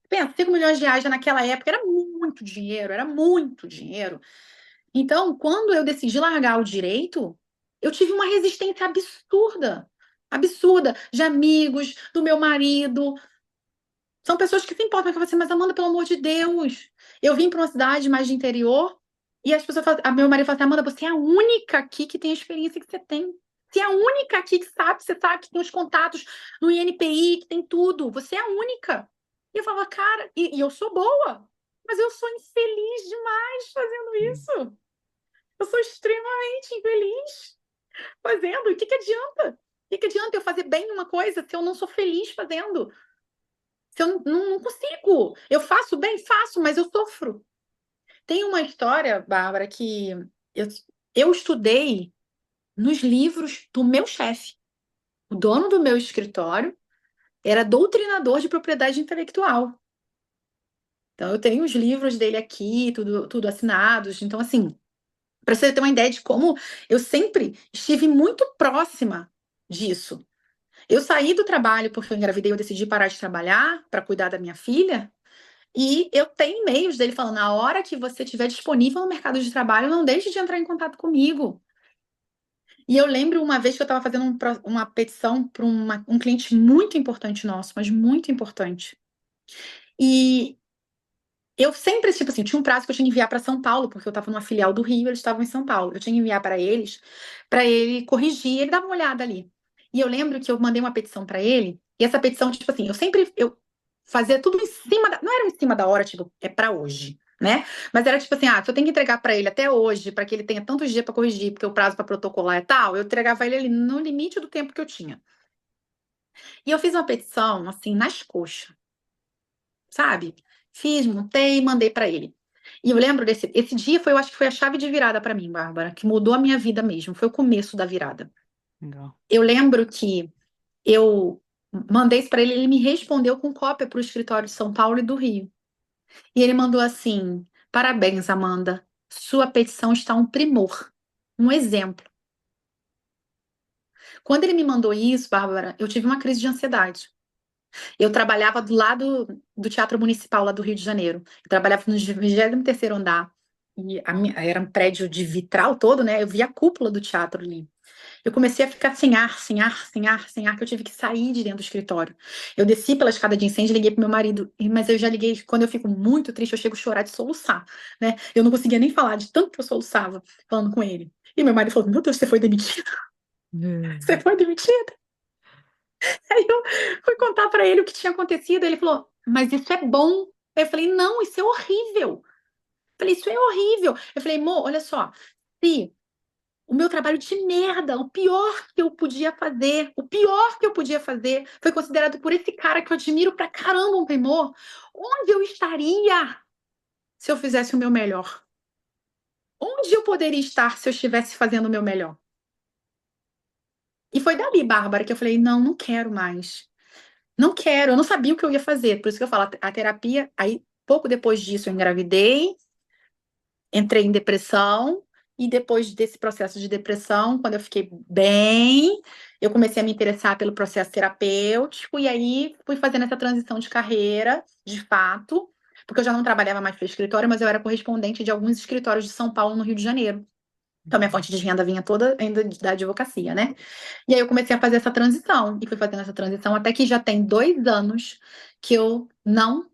[SPEAKER 2] Pensa, 5 milhões de reais já naquela época era muito dinheiro, era muito dinheiro. Então, quando eu decidi largar o direito, eu tive uma resistência absurda, absurda, de amigos, do meu marido. São pessoas que se importam com você, mas Amanda, pelo amor de Deus, eu vim para uma cidade mais de interior e as pessoas falam, meu marido fala assim, Amanda, você é a única aqui que tem a experiência que você tem. Você é a única aqui que sabe, você sabe que tem os contatos no INPI, que tem tudo. Você é a única. E eu falava, cara, e eu sou boa, mas eu sou infeliz demais fazendo isso. Eu sou extremamente infeliz fazendo. E o que que adianta? O que que adianta eu fazer bem uma coisa se eu não sou feliz fazendo? Se eu não consigo. Eu faço bem, faço, mas eu sofro. Tem uma história, Bárbara, que eu, eu estudei nos livros do meu chefe. O dono do meu escritório era doutrinador de propriedade intelectual. Então, eu tenho os livros dele aqui, tudo assinados. Então, assim, para você ter uma ideia de como eu sempre estive muito próxima disso. Eu saí do trabalho porque eu engravidei, eu decidi parar de trabalhar para cuidar da minha filha. E eu tenho e-mails dele falando: na hora que você estiver disponível no mercado de trabalho, não deixe de entrar em contato comigo. E eu lembro uma vez que eu estava fazendo uma petição para um cliente muito importante nosso, mas muito importante. E eu sempre, tipo assim, tinha um prazo que eu tinha que enviar para São Paulo, porque eu estava numa filial do Rio, eles estavam em São Paulo. Eu tinha que enviar para ele corrigir, ele dava uma olhada ali. E eu lembro que eu mandei uma petição para ele, e essa petição, tipo assim, eu fazia tudo em cima não era em cima da hora, tipo, é para hoje, né? Mas era tipo assim, se eu tenho que entregar para ele até hoje, para que ele tenha tantos dias para corrigir, porque o prazo para protocolar é tal, eu entregava ele ali no limite do tempo que eu tinha. E eu fiz uma petição, assim, nas coxas, sabe? Fiz, montei, mandei para ele. E eu lembro esse dia eu acho que foi a chave de virada para mim, Bárbara, que mudou a minha vida mesmo, foi o começo da virada.
[SPEAKER 1] Legal.
[SPEAKER 2] Eu lembro que eu mandei isso para ele, ele me respondeu com cópia para o escritório de São Paulo e do Rio. E ele mandou assim: Parabéns, Amanda, sua petição está um primor, um exemplo. Quando ele me mandou isso, Bárbara, eu tive uma crise de ansiedade. Eu trabalhava do lado do Teatro Municipal lá do Rio de Janeiro. Eu trabalhava no 23º andar. E era um prédio de vitral todo, né? Eu via a cúpula do teatro ali. Eu comecei a ficar sem ar, sem ar, sem ar, sem ar, que eu tive que sair de dentro do escritório. Eu desci pela escada de incêndio e liguei pro meu marido, mas eu já liguei, quando eu fico muito triste, eu chego a chorar de soluçar, né? Eu não conseguia nem falar de tanto que eu soluçava falando com ele. E meu marido falou: Meu Deus, você foi demitida? Você foi demitida? Aí eu fui contar para ele o que tinha acontecido. Ele falou: Mas isso é bom. Eu falei: Não, isso é horrível. Eu falei: Isso é horrível. Eu falei: Amor, olha só. Se o meu trabalho de merda, o pior que eu podia fazer, o pior que eu podia fazer foi considerado por esse cara que eu admiro pra caramba um primor. Onde eu estaria se eu fizesse o meu melhor? Onde eu poderia estar se eu estivesse fazendo o meu melhor? E foi dali, Bárbara, que eu falei: não, não quero mais. Não quero, eu não sabia o que eu ia fazer. Por isso que eu falo, a terapia. Aí, pouco depois disso, eu engravidei, entrei em depressão. E depois desse processo de depressão, quando eu fiquei bem, eu comecei a me interessar pelo processo terapêutico. E aí fui fazendo essa transição de carreira, de fato, porque eu já não trabalhava mais para escritório, mas eu era correspondente de alguns escritórios de São Paulo, no Rio de Janeiro. Então, minha fonte de renda vinha toda ainda da advocacia, né? E aí eu comecei a fazer essa transição, e fui fazendo essa transição até que já tem 2 anos que eu não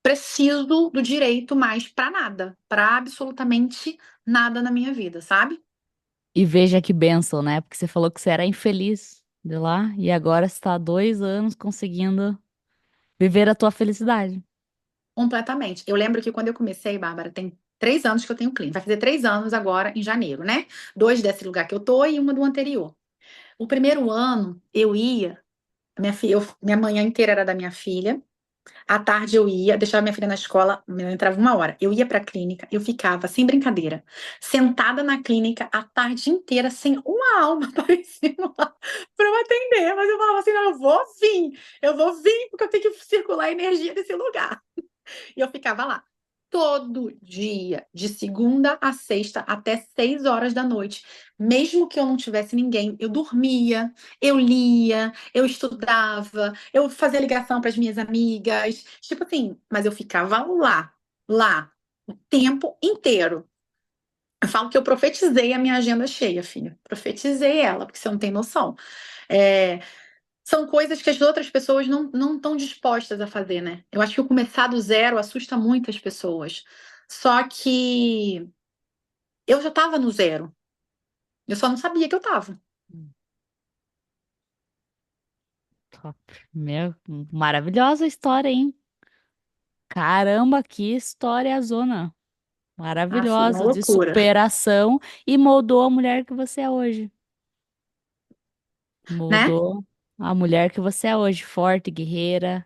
[SPEAKER 2] preciso do direito mais para nada, para absolutamente nada na minha vida, sabe?
[SPEAKER 1] E veja que bênção, né? Porque você falou que você era infeliz de lá e agora está há 2 anos conseguindo viver a tua felicidade.
[SPEAKER 2] Completamente. Eu lembro que quando eu comecei, Bárbara, tem 3 anos que eu tenho clínica. Vai fazer 3 anos agora em janeiro, né? 2 desse lugar que eu tô e uma do anterior. O primeiro ano eu ia, minha manhã inteira era da minha filha. À tarde eu ia, deixava minha filha na escola, eu entrava 1 hora. Eu ia para a clínica, eu ficava, sem brincadeira, sentada na clínica a tarde inteira, sem uma alma aparecendo lá para eu atender. Mas eu falava assim: não, eu vou vir, porque eu tenho que circular a energia desse lugar. E eu ficava lá. Todo dia, de segunda a sexta, até 6 horas da noite. Mesmo que eu não tivesse ninguém, eu dormia, eu lia, eu estudava, eu fazia ligação para as minhas amigas. Tipo assim, mas eu ficava lá, o tempo inteiro. Eu falo que eu profetizei a minha agenda cheia, filha. Profetizei ela, porque você não tem noção. É, são coisas que as outras pessoas não estão dispostas a fazer, né? Eu acho que o começar do zero assusta muitas pessoas. Só que eu já estava no zero. Eu só não sabia que eu estava.
[SPEAKER 1] Top. Meu, maravilhosa história, hein? Caramba, que história zona.
[SPEAKER 2] Ah, filho, uma
[SPEAKER 1] Maravilhosa de
[SPEAKER 2] loucura,
[SPEAKER 1] superação e moldou a mulher que você é hoje.
[SPEAKER 2] né?
[SPEAKER 1] Moldou a mulher que você é hoje, forte, guerreira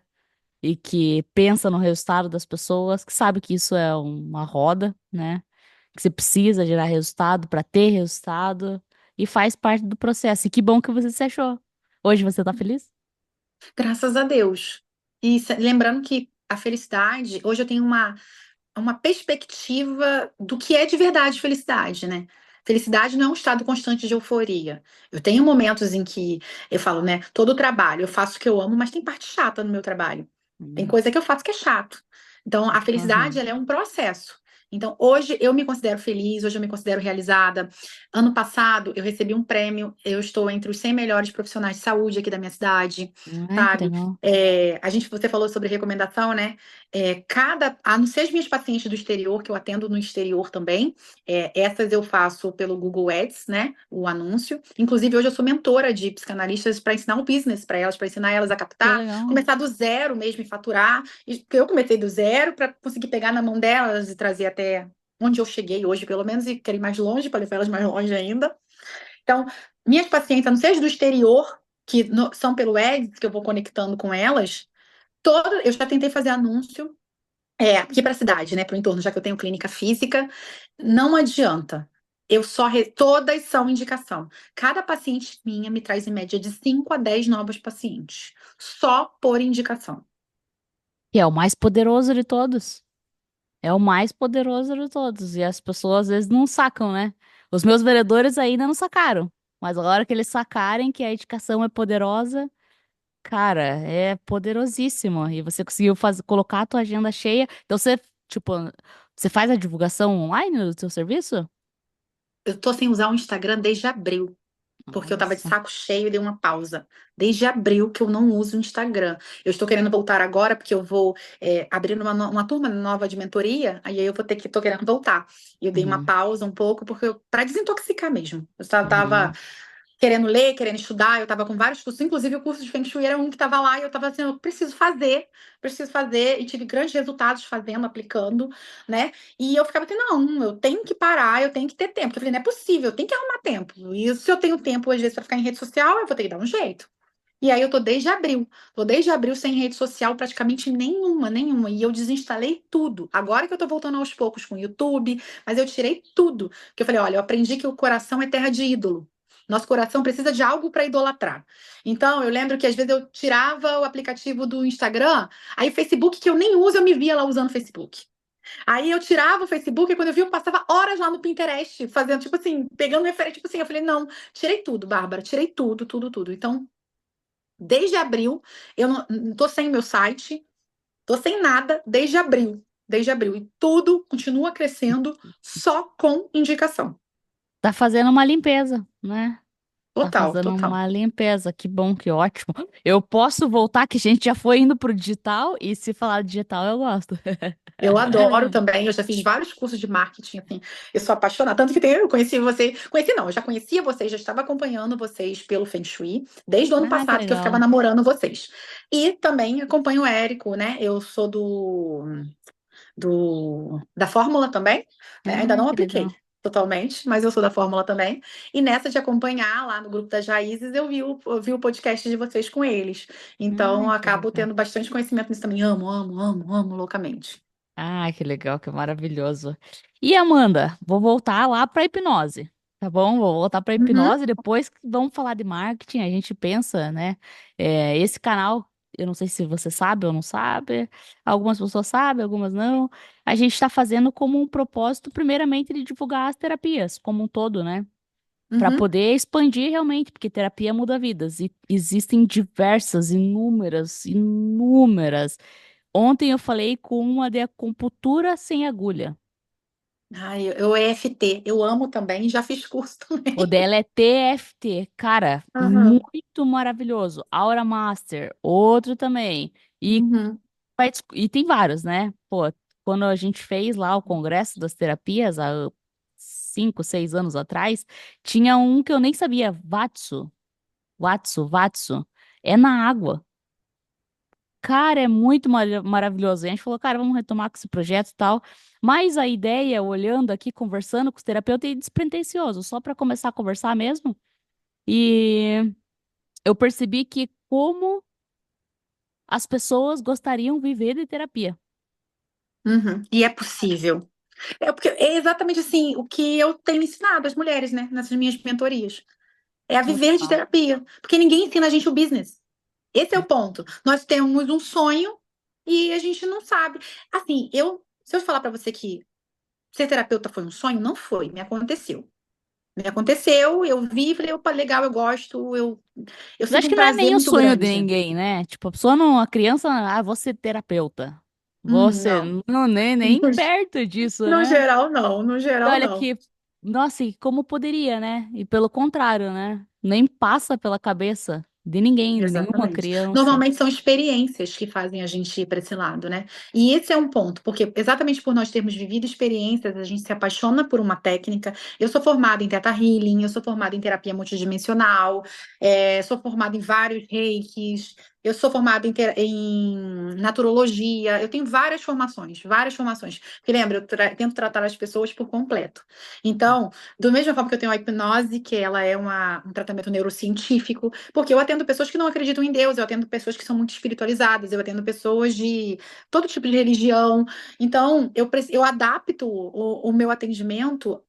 [SPEAKER 1] e que pensa no resultado das pessoas, que sabe que isso é uma roda, né? Que você precisa gerar resultado para ter resultado e faz parte do processo. E que bom que você se achou. Hoje você tá feliz?
[SPEAKER 2] Graças a Deus. E lembrando que a felicidade, hoje eu tenho uma perspectiva do que é de verdade felicidade, né? Felicidade não é um estado constante de euforia. Eu tenho momentos em que eu falo, né? Todo trabalho, eu faço o que eu amo, mas tem parte chata no meu trabalho. Tem
[SPEAKER 1] Hum.
[SPEAKER 2] coisa que eu faço que é chato. Então, a felicidade,
[SPEAKER 1] Aham.
[SPEAKER 2] ela é um processo. Então, hoje eu me considero feliz, hoje eu me considero realizada. Ano passado, eu recebi um prêmio, eu estou entre os 100 melhores profissionais de saúde aqui da minha cidade,
[SPEAKER 1] Ai, que
[SPEAKER 2] sabe?
[SPEAKER 1] legal.
[SPEAKER 2] Você falou sobre recomendação, né? A não ser as minhas pacientes do exterior, que eu atendo no exterior também, essas eu faço pelo Google Ads, né? O anúncio. Inclusive, hoje eu sou mentora de psicanalistas para ensinar o business para elas, para ensinar elas a
[SPEAKER 1] Que
[SPEAKER 2] captar,
[SPEAKER 1] legal.
[SPEAKER 2] começar do zero mesmo e faturar. E eu comecei do zero para conseguir pegar na mão delas e trazer até onde eu cheguei hoje, pelo menos, e querer ir mais longe, para levar elas mais longe ainda. Então, minhas pacientes, a não ser as do exterior, que são pelo Ads, que eu vou conectando com elas, eu já tentei fazer anúncio aqui para a cidade, né, para o entorno, já que eu tenho clínica física, não adianta. Todas são indicação. Cada paciente minha me traz em média de 5 a 10 novos pacientes, só por indicação.
[SPEAKER 1] Que é o mais poderoso de todos. É o mais poderoso de todos. E as pessoas às vezes não sacam, né? Os meus vendedores ainda não sacaram. Mas a hora que eles sacarem que a indicação é poderosa, cara, é poderosíssimo. E você conseguiu colocar a tua agenda cheia. Então você, tipo, você faz a divulgação online do seu serviço?
[SPEAKER 2] Eu tô sem usar o Instagram desde abril, porque eu tava de
[SPEAKER 1] Nossa.
[SPEAKER 2] saco cheio e dei uma pausa. Desde abril que eu não uso o Instagram. Eu estou querendo voltar agora, porque eu vou abrir uma turma nova de mentoria, aí eu vou ter que, tô querendo voltar. E eu dei uma
[SPEAKER 1] Uhum,
[SPEAKER 2] pausa um pouco, porque para desintoxicar mesmo. Eu só tava
[SPEAKER 1] uhum.
[SPEAKER 2] querendo ler, querendo estudar, eu tava com vários cursos, inclusive o curso de Feng Shui era um que tava lá, e eu tava assim, eu preciso fazer, e tive grandes resultados fazendo, aplicando, né? E eu ficava assim, não, eu tenho que parar, eu tenho que ter tempo. Porque eu falei, não é possível, eu tenho que arrumar tempo. E se eu tenho tempo, às vezes, para ficar em rede social, eu vou ter que dar um jeito. E aí eu tô desde abril. Tô desde abril sem rede social praticamente nenhuma, nenhuma. E eu desinstalei tudo. Agora que eu tô voltando aos poucos com o YouTube, mas eu tirei tudo. Porque eu falei, olha, eu aprendi que o coração é terra de ídolo. Nosso coração precisa de algo para idolatrar. Então, eu lembro que às vezes eu tirava o aplicativo do Instagram, aí o Facebook que eu nem uso, eu me via lá usando o Facebook. Aí eu tirava o Facebook e quando eu vi, eu passava horas lá no Pinterest, fazendo, tipo assim, pegando referência, tipo assim, eu falei, não, tirei tudo, Bárbara, tirei tudo, tudo, tudo. Então, desde abril, eu não tô sem meu site, tô sem nada desde abril. Desde abril. E tudo continua crescendo só com indicação.
[SPEAKER 1] Tá fazendo uma limpeza, né? Tá
[SPEAKER 2] Total,
[SPEAKER 1] fazendo
[SPEAKER 2] total.
[SPEAKER 1] uma limpeza. Que bom, que ótimo. Eu posso voltar, que a gente já foi indo pro digital, e se falar de digital, eu gosto.
[SPEAKER 2] Eu adoro também, eu já fiz vários cursos de marketing, assim, eu sou apaixonada, tanto que eu conheci você, conheci não, eu já conhecia vocês, já estava acompanhando vocês pelo Feng Shui, desde o ano
[SPEAKER 1] Ah, que
[SPEAKER 2] passado que eu ficava
[SPEAKER 1] legal.
[SPEAKER 2] namorando vocês. E também acompanho o Érico, né, eu sou da Fórmula também, né? Ainda
[SPEAKER 1] Ah,
[SPEAKER 2] não
[SPEAKER 1] que legal.
[SPEAKER 2] apliquei totalmente, mas eu sou da Fórmula também. E nessa de acompanhar lá no grupo das Raízes, eu vi o podcast de vocês com eles. Então,
[SPEAKER 1] Ah,
[SPEAKER 2] eu
[SPEAKER 1] que
[SPEAKER 2] acabo
[SPEAKER 1] legal.
[SPEAKER 2] tendo bastante conhecimento nisso também. Amo, amo, amo, amo loucamente.
[SPEAKER 1] Ah, que legal, que maravilhoso. E Amanda, vou voltar lá para hipnose, tá bom? Vou voltar para
[SPEAKER 2] Uhum,
[SPEAKER 1] hipnose, depois vamos falar de marketing. A gente pensa, né? Esse canal, eu não sei se você sabe ou não sabe, algumas pessoas sabem, algumas não. A gente está fazendo como um propósito, primeiramente, de divulgar as terapias como um todo, né? Para
[SPEAKER 2] uhum.
[SPEAKER 1] poder expandir realmente, porque terapia muda vidas e existem diversas, inúmeras, inúmeras. Ontem eu falei com uma de acupuntura sem agulha.
[SPEAKER 2] Ai, eu EFT, eu amo também, já fiz curso
[SPEAKER 1] O
[SPEAKER 2] também.
[SPEAKER 1] dela é TFT, cara,
[SPEAKER 2] Aham.
[SPEAKER 1] muito maravilhoso. Aura Master, outro também. E,
[SPEAKER 2] Uhum,
[SPEAKER 1] e tem vários, né? Pô, quando a gente fez lá o Congresso das Terapias, há 5, 6 anos atrás, tinha um que eu nem sabia, Vatsu. É na água. Cara, é muito maravilhoso. E a gente falou, cara, vamos retomar com esse projeto e tal. Mas a ideia, olhando aqui, conversando com os terapeutas, é despretensioso, só para começar a conversar mesmo. E eu percebi que como as pessoas gostariam de viver de terapia.
[SPEAKER 2] uhum. E é possível. É porque é exatamente assim o que eu tenho ensinado às mulheres, né, nessas minhas mentorias. É a viver de
[SPEAKER 1] Total.
[SPEAKER 2] terapia. Porque ninguém ensina a gente o business. Esse é o ponto. Nós temos um sonho e a gente não sabe. Assim, se eu falar pra você que ser terapeuta foi um sonho, não foi, me aconteceu. Me aconteceu, eu vi, falei, opa, legal, eu gosto, eu
[SPEAKER 1] Mas
[SPEAKER 2] sinto
[SPEAKER 1] acho
[SPEAKER 2] um
[SPEAKER 1] que não é
[SPEAKER 2] prazer
[SPEAKER 1] nem o
[SPEAKER 2] muito
[SPEAKER 1] sonho de
[SPEAKER 2] grande.
[SPEAKER 1] ninguém, né? Tipo, a pessoa não, a criança, vou ser terapeuta. Você
[SPEAKER 2] Não.
[SPEAKER 1] não, nem perto disso,
[SPEAKER 2] No
[SPEAKER 1] né?
[SPEAKER 2] geral, não. No
[SPEAKER 1] E
[SPEAKER 2] geral,
[SPEAKER 1] olha
[SPEAKER 2] não.
[SPEAKER 1] que, nossa, e como poderia, né? E pelo contrário, né? Nem passa pela cabeça de ninguém, de nenhuma
[SPEAKER 2] Exatamente.
[SPEAKER 1] criança.
[SPEAKER 2] Normalmente são experiências que fazem a gente ir para esse lado, né? E esse é um ponto, porque exatamente por nós termos vivido experiências, a gente se apaixona por uma técnica. Eu sou formada em Theta Healing, eu sou formada em terapia multidimensional, sou formada em vários reikis, eu sou formada em naturologia, eu tenho várias formações, várias formações. Porque lembra, tento tratar as pessoas por completo. Então, da mesma forma que eu tenho a hipnose, que ela é um tratamento neurocientífico, porque eu atendo pessoas que não acreditam em Deus, eu atendo pessoas que são muito espiritualizadas, eu atendo pessoas de todo tipo de religião. Então, eu adapto o meu atendimento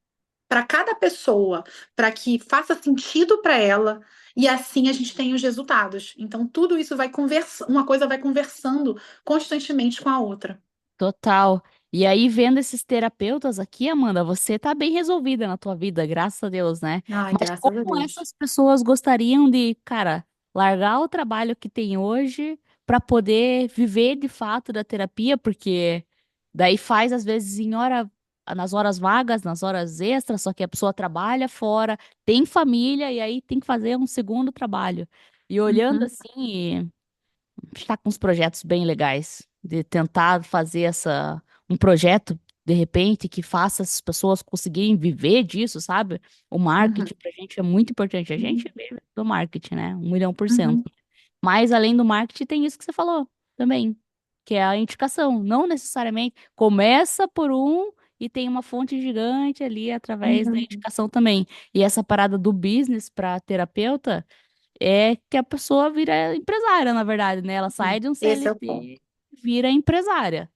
[SPEAKER 2] para cada pessoa, para que faça sentido para ela. E assim a gente tem os resultados. Então, tudo isso vai conversando, uma coisa vai conversando constantemente com a outra.
[SPEAKER 1] Total. E aí, vendo esses terapeutas aqui, Amanda, você tá bem resolvida na tua vida, graças a Deus, né?
[SPEAKER 2] Ai,
[SPEAKER 1] Mas
[SPEAKER 2] graças a
[SPEAKER 1] como
[SPEAKER 2] Deus.
[SPEAKER 1] essas pessoas gostariam de, cara, largar o trabalho que tem hoje para poder viver de fato da terapia, porque daí faz às vezes nas horas vagas, nas horas extras, só que a pessoa trabalha fora, tem família e aí tem que fazer um segundo trabalho. E olhando
[SPEAKER 2] Uhum,
[SPEAKER 1] assim, está com uns projetos bem legais de tentar fazer um projeto de repente que faça as pessoas conseguirem viver disso, sabe? O
[SPEAKER 2] uhum,
[SPEAKER 1] marketing pra gente é muito importante. A gente vive do marketing, né? 1 milhão%.
[SPEAKER 2] uhum,
[SPEAKER 1] Mas além do marketing tem isso que você falou também, que é a indicação. Não necessariamente começa por um e tem uma fonte gigante ali através da
[SPEAKER 2] uhum,
[SPEAKER 1] indicação também. E essa parada do business para terapeuta é que a pessoa vira empresária, na verdade, né? Ela sai
[SPEAKER 2] Sim,
[SPEAKER 1] de um
[SPEAKER 2] esse é o ponto.
[SPEAKER 1] CLT e vira empresária.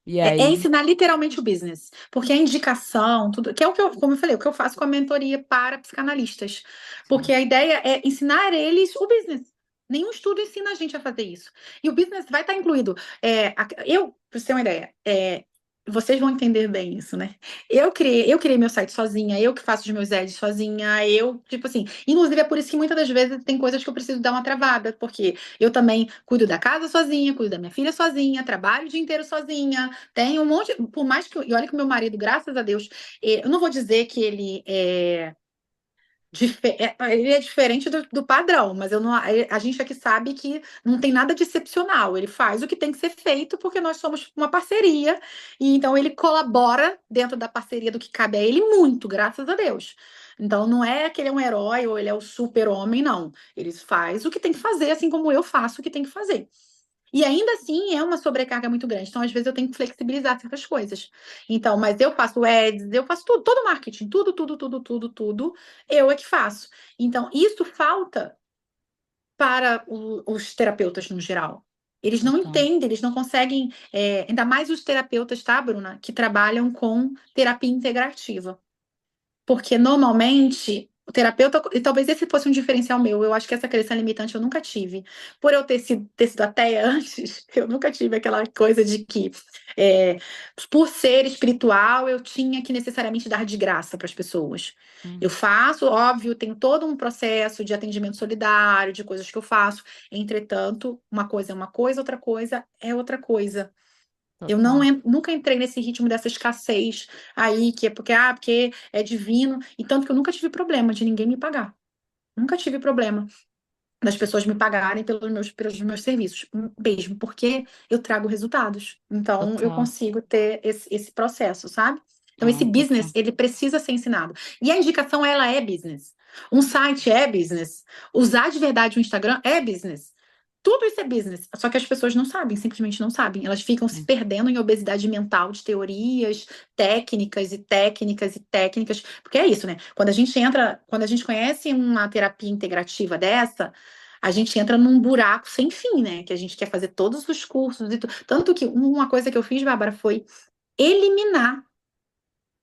[SPEAKER 1] E
[SPEAKER 2] É
[SPEAKER 1] aí,
[SPEAKER 2] ensinar literalmente o business, porque a indicação, tudo, que é o que eu, como eu falei, o que eu faço com a mentoria para psicanalistas, porque a ideia é ensinar eles o business. Nenhum estudo ensina a gente a fazer isso. E o business vai estar incluído. Para você ter uma ideia, vocês vão entender bem isso, né? Eu criei meu site sozinha, eu que faço os meus ads sozinha, tipo assim, inclusive é por isso que muitas das vezes tem coisas que eu preciso dar uma travada, porque eu também cuido da casa sozinha, cuido da minha filha sozinha, trabalho o dia inteiro sozinha. Tem um monte, por mais que, e olha que o meu marido, graças a Deus, eu não vou dizer que ele ele é diferente do padrão, mas eu não, a gente aqui sabe que não tem nada de excepcional. Ele faz o que tem que ser feito porque nós somos uma parceria e então ele colabora dentro da parceria do que cabe a ele muito, graças a Deus. Então não é que ele é um herói ou ele é o super-homem, não. Ele faz o que tem que fazer, assim como eu faço o que tem que fazer. E ainda assim é uma sobrecarga muito grande. Então, às vezes, eu tenho que flexibilizar certas coisas. Então, mas eu faço ads, eu faço tudo, todo marketing, tudo, tudo, tudo, tudo, tudo, eu é que faço. Então, isso falta para os terapeutas no geral. Eles não
[SPEAKER 1] total,
[SPEAKER 2] entendem, eles não conseguem, ainda mais os terapeutas, tá, Bruna, que trabalham com terapia integrativa. Porque normalmente o terapeuta, e talvez esse fosse um diferencial meu, eu acho que essa crença limitante eu nunca tive. Por eu ter sido ateia antes, eu nunca tive aquela coisa de que, é, por ser espiritual, eu tinha que necessariamente dar de graça para as pessoas. Eu
[SPEAKER 1] hum,
[SPEAKER 2] faço, óbvio, tenho todo um processo de atendimento solidário, de coisas que eu faço. Entretanto, uma coisa é uma coisa, outra coisa é outra coisa. Eu não
[SPEAKER 1] total,
[SPEAKER 2] nunca entrei nesse ritmo dessa escassez aí, que é porque é divino, e tanto que eu nunca tive problema de ninguém me pagar. Nunca tive problema das pessoas me pagarem pelos meus serviços, mesmo porque eu trago resultados. Então, eu
[SPEAKER 1] total.
[SPEAKER 2] consigo ter esse processo, sabe? Então, esse
[SPEAKER 1] Não,
[SPEAKER 2] business,
[SPEAKER 1] total,
[SPEAKER 2] ele precisa ser ensinado. E a indicação, ela é business. Um site é business. Usar de verdade o Instagram é business. Tudo isso é business. Só que as pessoas não sabem, simplesmente não sabem. Elas ficam se
[SPEAKER 1] hum,
[SPEAKER 2] perdendo em obesidade mental de teorias, técnicas e técnicas e técnicas. Porque é isso, né? Quando a gente conhece uma terapia integrativa dessa, a gente entra num buraco sem fim, né? Que a gente quer fazer todos os cursos e tudo. Tanto que uma coisa que eu fiz, Bárbara, foi eliminar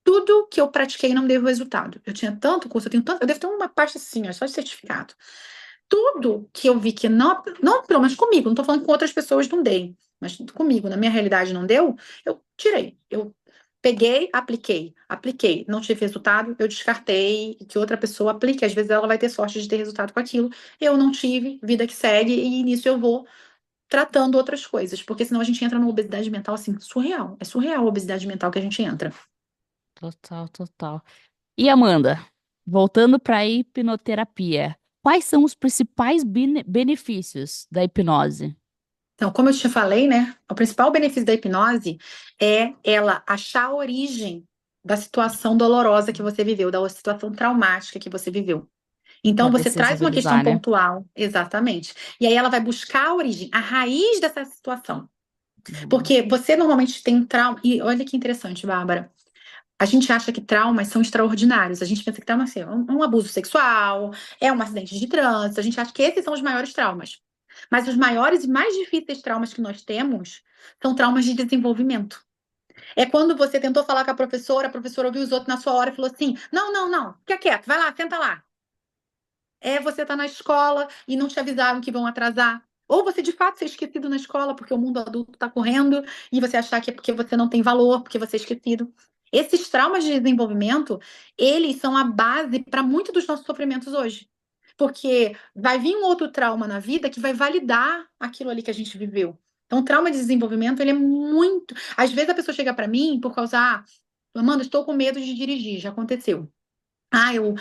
[SPEAKER 2] tudo que eu pratiquei e não deu resultado. Eu tinha tanto curso, eu tenho tanto, eu devo ter uma pasta assim, ó, só de certificado. Tudo que eu vi que não, pelo menos comigo, não tô falando que com outras pessoas não dei, mas comigo, na minha realidade não deu, eu tirei. Eu peguei, apliquei, não tive resultado, eu descartei e que outra pessoa aplique. Às vezes ela vai ter sorte de ter resultado com aquilo. Eu não tive, vida que segue, e nisso eu vou tratando outras coisas, porque senão a gente entra numa obesidade mental assim, surreal. É surreal a obesidade mental que a gente entra.
[SPEAKER 1] total, total. E Amanda, voltando para a hipnoterapia, quais são os principais benefícios da hipnose?
[SPEAKER 2] Então, como eu te falei, né, o principal benefício da hipnose é ela achar a origem da situação dolorosa que você viveu, da situação traumática que você viveu.
[SPEAKER 1] Para
[SPEAKER 2] Então, você traz uma questão
[SPEAKER 1] dessensibilizar, né?
[SPEAKER 2] pontual, exatamente, e aí ela vai buscar a origem, a raiz dessa situação.
[SPEAKER 1] Uhum.
[SPEAKER 2] Porque você normalmente tem trauma, e olha que interessante, Bárbara. A gente acha que traumas são extraordinários. A gente pensa que trauma assim, é um abuso sexual, é um acidente de trânsito. A gente acha que esses são os maiores traumas. Mas os maiores e mais difíceis traumas que nós temos são traumas de desenvolvimento. É quando você tentou falar com a professora ouviu os outros na sua hora e falou assim: não, não, não, fica quieto, vai lá, senta lá. É você tá na escola e não te avisaram que vão atrasar. Ou você de fato ser esquecido na escola porque o mundo adulto está correndo e você achar que é porque você não tem valor, porque você é esquecido. Esses traumas de desenvolvimento, eles são a base para muitos dos nossos sofrimentos hoje. Porque vai vir um outro trauma na vida que vai validar aquilo ali que a gente viveu. Então, o trauma de desenvolvimento, ele é muito. Às vezes a pessoa chega para mim por causa, Amanda, estou com medo de dirigir, já aconteceu. Eu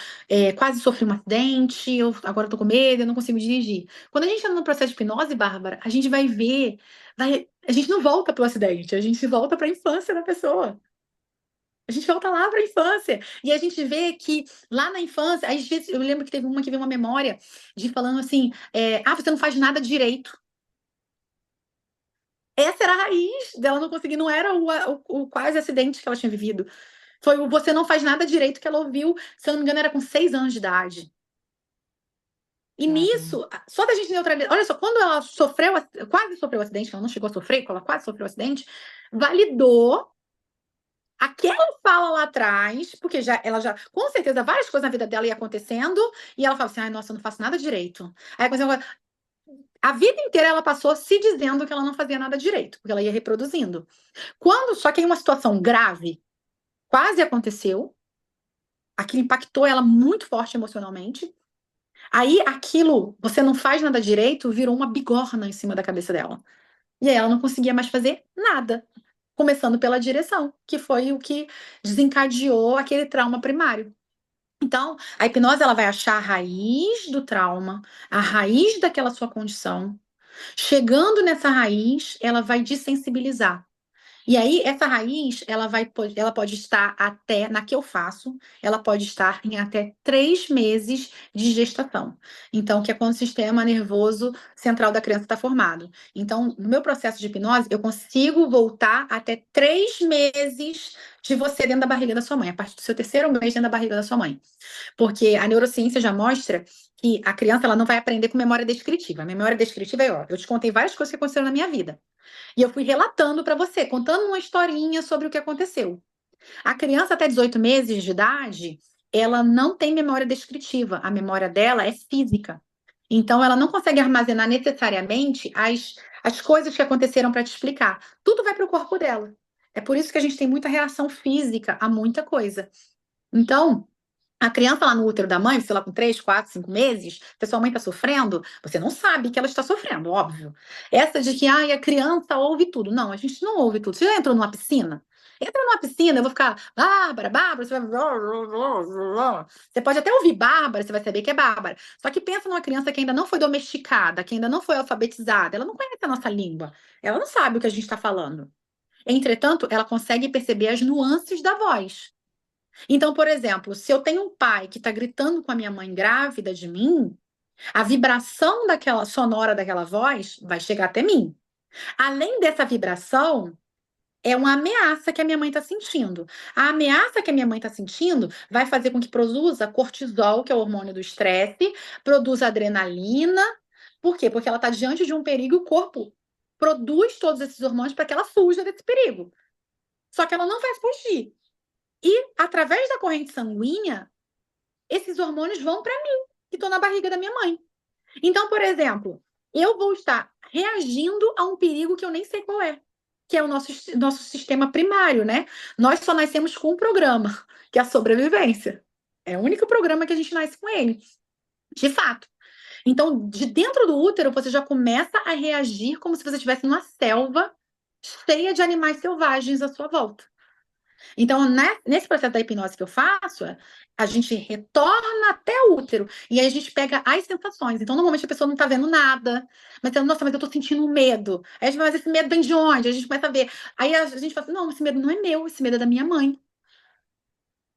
[SPEAKER 2] quase sofri um acidente, agora eu tô com medo, eu não consigo dirigir. Quando a gente está no processo de hipnose, Bárbara, a gente vai ver, a gente não volta pro acidente, a gente volta para a infância da pessoa. A gente volta lá para a infância. E a gente vê que lá na infância, às vezes, eu lembro que teve uma que veio uma memória de falando assim: você não faz nada direito. Essa era a raiz dela não conseguir, não era o quase acidente que ela tinha vivido. Foi o você não faz nada direito que ela ouviu, se eu não me engano, era com 6 anos de idade. E
[SPEAKER 1] Caramba.
[SPEAKER 2] nisso, só da gente neutralizar. Olha só, quando ela sofreu, quase sofreu o acidente, que ela não chegou a sofrer, quando ela quase sofreu o acidente, validou aquela fala lá atrás, porque ela já, com certeza, várias coisas na vida dela iam acontecendo, e ela fala assim: ai, nossa, eu não faço nada direito. Aí, a vida inteira ela passou se dizendo que ela não fazia nada direito, porque ela ia reproduzindo. Só que em uma situação grave, quase aconteceu, aquilo impactou ela muito forte emocionalmente. Aí aquilo, você não faz nada direito, virou uma bigorna em cima da cabeça dela. E aí ela não conseguia mais fazer nada, começando pela direção, que foi o que desencadeou aquele trauma primário. Então, a hipnose ela vai achar a raiz do trauma, a raiz daquela sua condição. Chegando nessa raiz, ela vai desensibilizar. E aí, essa raiz, ela pode estar até, na que eu faço, ela pode estar em até 3 meses de gestação. Então, que é quando o sistema nervoso central da criança está formado. Então, no meu processo de hipnose, eu consigo voltar até 3 meses de você dentro da barriga da sua mãe, a partir do seu terceiro mês dentro da barriga da sua mãe. Porque a neurociência já mostra que a criança ela não vai aprender com memória descritiva. A memória descritiva é, ó, eu te contei várias coisas que aconteceram na minha vida. E eu fui relatando para você, contando uma historinha sobre o que aconteceu. A criança até 18 meses de idade, ela não tem memória descritiva. A memória dela é física. Então, ela não consegue armazenar necessariamente as coisas que aconteceram para te explicar. Tudo vai para o corpo dela. É por isso que a gente tem muita reação física a muita coisa. Então, a criança lá no útero da mãe, sei lá, com 3, 4, 5 meses, se a sua mãe está sofrendo, você não sabe que ela está sofrendo, óbvio. Essa de que, ai, a criança ouve tudo. Não, a gente não ouve tudo. Você já entrou numa piscina? Entra numa piscina, eu vou ficar, Bárbara, Bárbara, você vai. Você pode até ouvir Bárbara, você vai saber que é Bárbara. Só que pensa numa criança que ainda não foi domesticada, que ainda não foi alfabetizada, ela não conhece a nossa língua, ela não sabe o que a gente está falando. Entretanto, ela consegue perceber as nuances da voz. Então, por exemplo, se eu tenho um pai que está gritando com a minha mãe grávida de mim, a vibração daquela sonora daquela voz vai chegar até mim. Além dessa vibração, é uma ameaça que a minha mãe está sentindo. A ameaça que a minha mãe está sentindo vai fazer com que produza cortisol, que é o hormônio do estresse, produza adrenalina. Por quê? Porque ela está diante de um perigo e o corpo produz todos esses hormônios para que ela fuja desse perigo. Só que ela não vai fugir. E através da corrente sanguínea, esses hormônios vão para mim, que estou na barriga da minha mãe. Então, por exemplo, eu vou estar reagindo a um perigo que eu nem sei qual é, que é o nosso sistema primário, né? Nós só nascemos com um programa, que é a sobrevivência. É o único programa que a gente nasce com ele, de fato. Então, de dentro do útero, você já começa a reagir como se você estivesse numa selva cheia de animais selvagens à sua volta. Então, né, nesse processo da hipnose que eu faço, a gente retorna até o útero e aí a gente pega as sensações. Então, normalmente a pessoa não está vendo nada, mas ela, nossa, mas eu estou sentindo um medo. Aí a gente fala, mas esse medo vem de onde? Aí a gente começa a ver. Aí a gente fala assim, não, esse medo não é meu, esse medo é da minha mãe.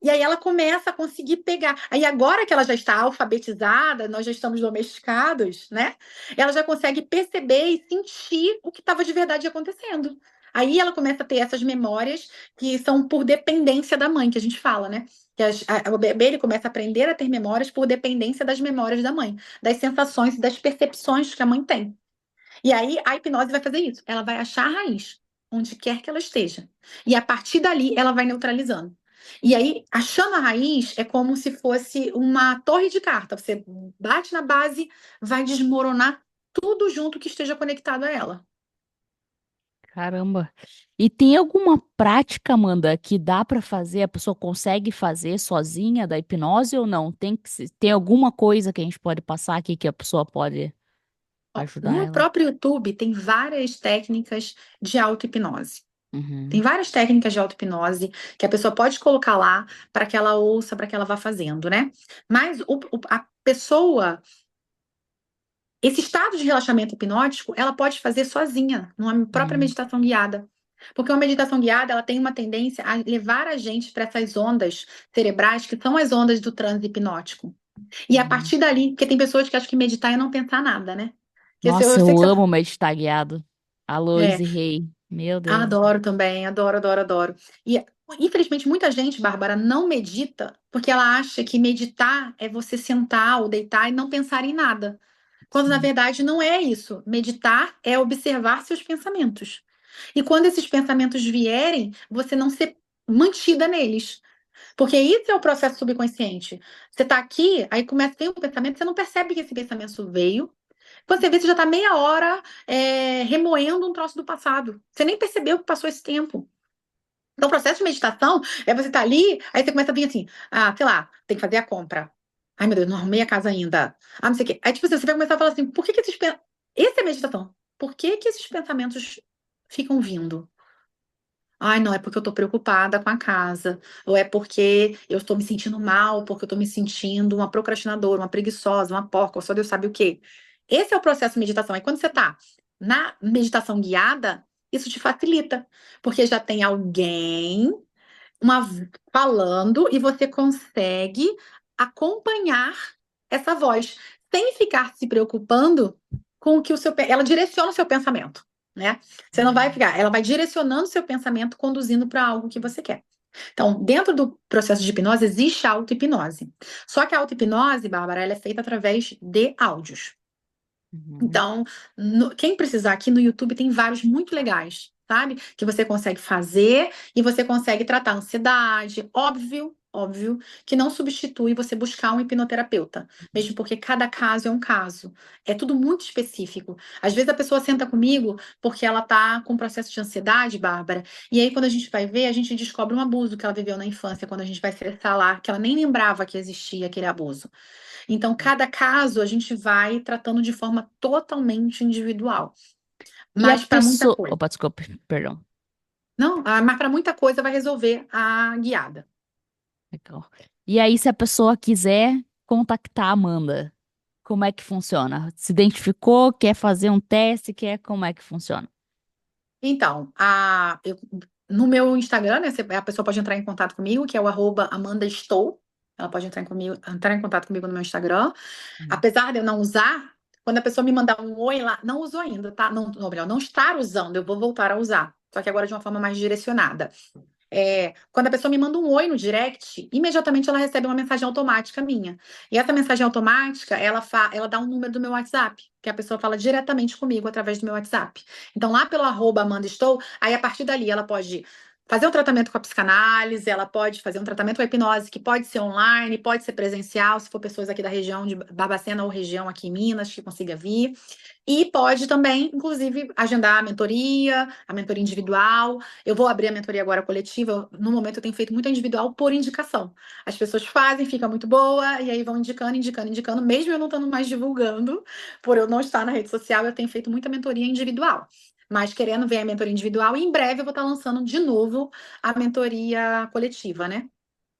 [SPEAKER 2] E aí ela começa a conseguir pegar. Aí agora que ela já está alfabetizada, nós já estamos domesticados, né? Ela já consegue perceber e sentir o que estava de verdade acontecendo. Aí ela começa a ter essas memórias que são por dependência da mãe, que a gente fala, né? Que o bebê ele começa a aprender a ter memórias por dependência das memórias da mãe, das sensações e das percepções que a mãe tem. E aí a hipnose vai fazer isso. Ela vai achar a raiz, onde quer que ela esteja. E a partir dali ela vai neutralizando. E aí, achando a raiz é como se fosse uma torre de carta. Você bate na base, vai desmoronar tudo junto que esteja conectado a ela.
[SPEAKER 1] Caramba. E tem alguma prática, Amanda, que dá para fazer, a pessoa consegue fazer sozinha da hipnose ou não? Tem alguma coisa que a gente pode passar aqui que a pessoa pode
[SPEAKER 2] Ó,
[SPEAKER 1] ajudar
[SPEAKER 2] no
[SPEAKER 1] ela?
[SPEAKER 2] próprio YouTube tem várias técnicas de auto-hipnose. Tem
[SPEAKER 1] Uhum.
[SPEAKER 2] várias técnicas de auto-hipnose que a pessoa pode colocar lá para que ela ouça, para que ela vá fazendo, né? Mas a pessoa esse estado de relaxamento hipnótico, ela pode fazer sozinha, numa própria
[SPEAKER 1] Uhum.
[SPEAKER 2] meditação guiada. Porque uma meditação guiada, ela tem uma tendência a levar a gente para essas ondas cerebrais, que são as ondas do transe hipnótico. E a
[SPEAKER 1] Uhum.
[SPEAKER 2] partir dali, porque tem pessoas que acham que meditar é não pensar nada, né? Porque
[SPEAKER 1] Nossa,
[SPEAKER 2] eu sei
[SPEAKER 1] eu
[SPEAKER 2] que você.
[SPEAKER 1] amo meditar guiado. Alô,
[SPEAKER 2] É,
[SPEAKER 1] Easy Rei. Meu Deus.
[SPEAKER 2] Adoro também, adoro, adoro, adoro. E, infelizmente, muita gente, Bárbara, não medita porque ela acha que meditar é você sentar ou deitar e não pensar em nada. Quando, na
[SPEAKER 1] Sim.
[SPEAKER 2] verdade, não é isso. Meditar é observar seus pensamentos. E quando esses pensamentos vierem, você não ser mantida neles. Porque isso é o processo subconsciente. Você está aqui, aí começa a ter um pensamento, você não percebe que esse pensamento veio. Quando você vê, você já está meia hora remoendo um troço do passado. Você nem percebeu que passou esse tempo. Então, o processo de meditação é você estar ali, aí você começa a vir assim, sei lá, tem que fazer a compra. Ai, meu Deus, não arrumei a casa ainda. Não sei o quê. Aí, tipo, você vai começar a falar assim, por que que esses pensamentos... Esse é meditação. Por que que esses pensamentos ficam vindo? Ai, não, é porque eu tô preocupada com a casa. Ou é porque eu estou me sentindo mal, porque eu tô me sentindo uma procrastinadora, uma preguiçosa, uma porca, ou só Deus sabe o quê. Esse é o processo de meditação. Aí quando você tá na meditação guiada, isso te facilita. Porque já tem alguém uma, falando e você consegue acompanhar essa voz, sem ficar se preocupando com o que ela direciona o seu pensamento, né? Você não vai ficar, ela vai direcionando o seu pensamento, conduzindo para algo que você quer. Então, dentro do processo de hipnose, existe a auto-hipnose. Só que a auto-hipnose, Bárbara, ela é feita através de áudios.
[SPEAKER 1] Uhum.
[SPEAKER 2] Então, quem precisar, aqui no YouTube tem vários muito legais, sabe? Que você consegue fazer e você consegue tratar a ansiedade. Óbvio, óbvio, que não substitui você buscar um hipnoterapeuta, mesmo porque cada caso é um caso. É tudo muito específico. Às vezes a pessoa senta comigo porque ela tá com um processo de ansiedade, Bárbara, e aí quando a gente vai ver, a gente descobre um abuso que ela viveu na infância, quando a gente vai acessar lá, que ela nem lembrava que existia aquele abuso. Então, cada caso a gente vai tratando de forma totalmente individual.
[SPEAKER 1] E a
[SPEAKER 2] Mas para muita
[SPEAKER 1] pessoa.
[SPEAKER 2] coisa.
[SPEAKER 1] Opa, desculpa, perdão.
[SPEAKER 2] Não, mas para muita coisa vai resolver a guiada.
[SPEAKER 1] Legal. E aí, se a pessoa quiser contactar a Amanda, como é que funciona? Se identificou, quer fazer um teste, como é que funciona?
[SPEAKER 2] Então, no meu Instagram, né, a pessoa pode entrar em contato comigo, que é o @amandaestou. Ela pode entrar em contato comigo no meu Instagram.
[SPEAKER 1] Hum.
[SPEAKER 2] Apesar de eu não usar, quando a pessoa me mandar um oi lá, não usou ainda, tá? Não, não, melhor, não estar usando, eu vou voltar a usar. Só que agora de uma forma mais direcionada. Quando a pessoa me manda um oi no direct, imediatamente ela recebe uma mensagem automática minha. E essa mensagem automática, ela dá um número do meu WhatsApp, que a pessoa fala diretamente comigo através do meu WhatsApp. Então, lá pelo @Amanda Estou, aí a partir dali ela pode fazer um tratamento com a psicanálise, ela pode fazer um tratamento com a hipnose, que pode ser online, pode ser presencial, se for pessoas aqui da região de Barbacena ou região aqui em Minas que consiga vir. E pode também, inclusive, agendar a mentoria individual. Eu vou abrir a mentoria agora coletiva. No momento, eu tenho feito muito individual por indicação. As pessoas fazem, fica muito boa, e aí vão indicando, indicando, indicando. Mesmo eu não estando mais divulgando, por eu não estar na rede social, eu tenho feito muita mentoria individual. Mas querendo ver a mentoria individual, e em breve eu vou estar lançando de novo a mentoria coletiva, né?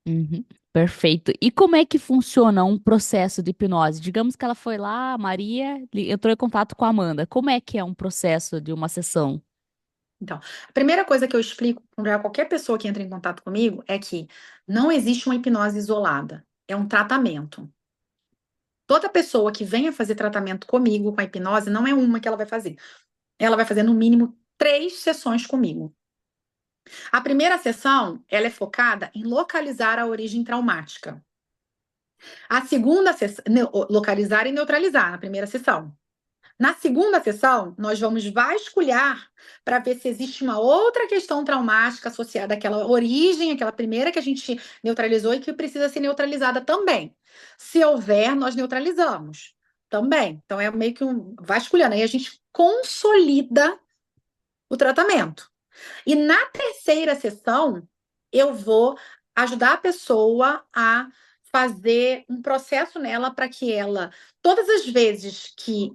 [SPEAKER 1] Uhum. Perfeito. E como é que funciona um processo de hipnose? Digamos que ela foi lá, a Maria, entrou em contato com a Amanda. Como é que é um processo de uma sessão?
[SPEAKER 2] Então, a primeira coisa que eu explico para qualquer pessoa que entra em contato comigo é que não existe uma hipnose isolada, é um tratamento. Toda pessoa que venha fazer tratamento comigo com a hipnose não é uma que ela vai fazer. Ela vai fazer no mínimo 3 sessões comigo. A primeira sessão, ela é focada em localizar a origem traumática. A segunda sessão, localizar e neutralizar na primeira sessão. Na segunda sessão, nós vamos vasculhar para ver se existe uma outra questão traumática associada àquela origem, aquela primeira que a gente neutralizou e que precisa ser neutralizada também. Se houver, nós neutralizamos também. Então, é meio que um vasculhando. Aí a gente consolida o tratamento. E na terceira sessão, eu vou ajudar a pessoa a fazer um processo nela para que ela, todas as vezes que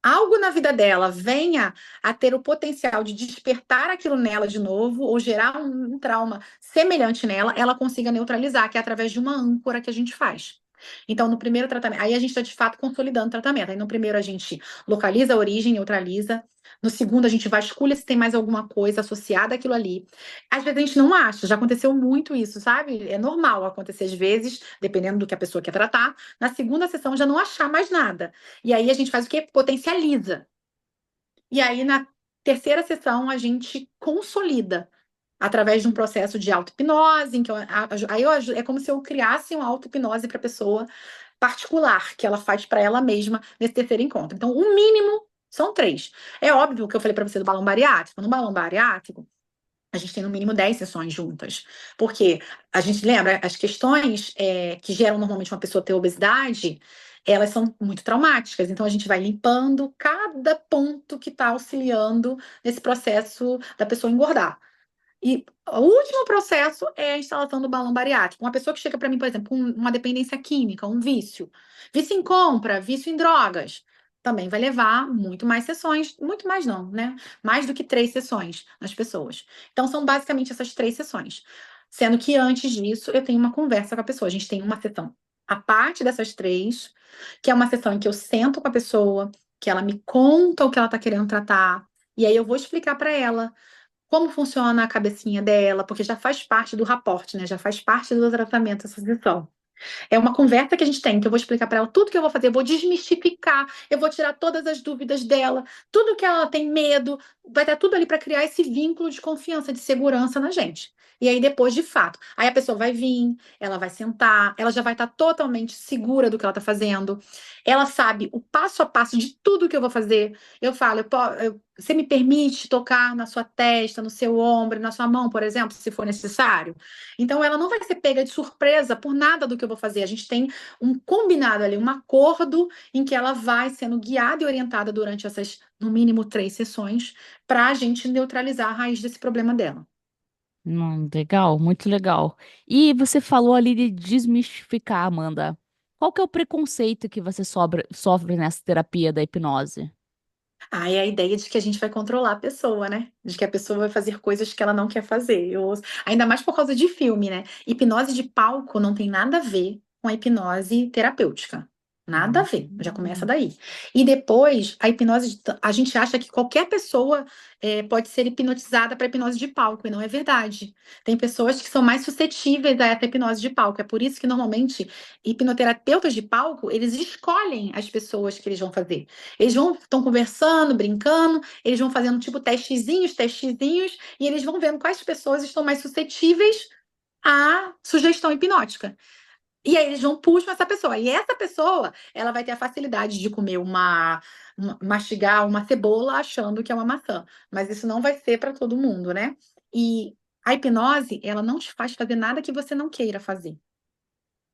[SPEAKER 2] algo na vida dela venha a ter o potencial de despertar aquilo nela de novo ou gerar um trauma semelhante nela, ela consiga neutralizar, que é através de uma âncora que a gente faz. Então, no primeiro tratamento, aí a gente está de fato consolidando o tratamento. Aí no primeiro a gente localiza a origem, neutraliza. No segundo, a gente vasculha se tem mais alguma coisa associada àquilo ali. Às vezes a gente não acha, já aconteceu muito isso, sabe? É normal acontecer às vezes, dependendo do que a pessoa quer tratar. Na segunda sessão já não achar mais nada. E aí a gente faz o quê? Potencializa. E aí, na terceira sessão a gente consolida através de um processo de auto-hipnose, em que é como se eu criasse uma auto-hipnose para a pessoa particular, que ela faz para ela mesma nesse terceiro encontro. Então, o mínimo são três. É óbvio que eu falei para você do balão bariátrico. No balão bariátrico, a gente tem no mínimo 10 sessões juntas. Porque a gente lembra, as questões que geram normalmente uma pessoa ter obesidade, elas são muito traumáticas. Então, a gente vai limpando cada ponto que está auxiliando nesse processo da pessoa engordar. E o último processo é a instalação do balão bariátrico. Uma pessoa que chega para mim, por exemplo, com uma dependência química, um vício, vício em compra, vício em drogas, também vai levar muito mais sessões, muito mais não, né? Mais do que 3 sessões nas pessoas. Então, são basicamente essas 3 sessões. Sendo que antes disso, eu tenho uma conversa com a pessoa. A gente tem uma sessão a parte dessas três, que é uma sessão em que eu sento com a pessoa, que ela me conta o que ela está querendo tratar, e aí eu vou explicar para ela como funciona a cabecinha dela, porque já faz parte do raporte, né? Já faz parte do tratamento essa sessão. É uma conversa que a gente tem, que eu vou explicar para ela tudo que eu vou fazer, eu vou desmistificar, eu vou tirar todas as dúvidas dela, tudo que ela tem medo, vai estar tudo ali para criar esse vínculo de confiança, de segurança na gente. E aí depois, de fato, aí a pessoa vai vir, ela vai sentar, ela já vai estar totalmente segura do que ela está fazendo. Ela sabe o passo a passo de tudo que eu vou fazer. Eu falo, você me permite tocar na sua testa, no seu ombro, na sua mão, por exemplo, se for necessário? Então, ela não vai ser pega de surpresa por nada do que eu vou fazer. A gente tem um combinado ali, um acordo em que ela vai sendo guiada e orientada durante essas, no mínimo, 3 sessões, para a gente neutralizar a raiz desse problema dela.
[SPEAKER 1] Legal, muito legal. E você falou ali de desmistificar, Amanda. Qual que é o preconceito que você sofre nessa terapia da hipnose?
[SPEAKER 2] É a ideia de que a gente vai controlar a pessoa, né? De que a pessoa vai fazer coisas que ela não quer fazer. Ainda mais por causa de filme, né? Hipnose de palco não tem nada a ver com a hipnose terapêutica. Nada a ver, já começa
[SPEAKER 1] Hum.
[SPEAKER 2] daí. E depois, a gente acha que qualquer pessoa pode ser hipnotizada para hipnose de palco, e não é verdade. Tem pessoas que são mais suscetíveis a essa hipnose de palco. É por isso que, normalmente, hipnoterapeutas de palco, eles escolhem as pessoas que eles vão fazer. Estão conversando, brincando, eles vão fazendo tipo testezinhos, e eles vão vendo quais pessoas estão mais suscetíveis à sugestão hipnótica. E aí eles vão puxar essa pessoa. E essa pessoa, ela vai ter a facilidade de comer mastigar uma cebola achando que é uma maçã. Mas isso não vai ser para todo mundo, né? E a hipnose, ela não te faz fazer nada que você não queira fazer.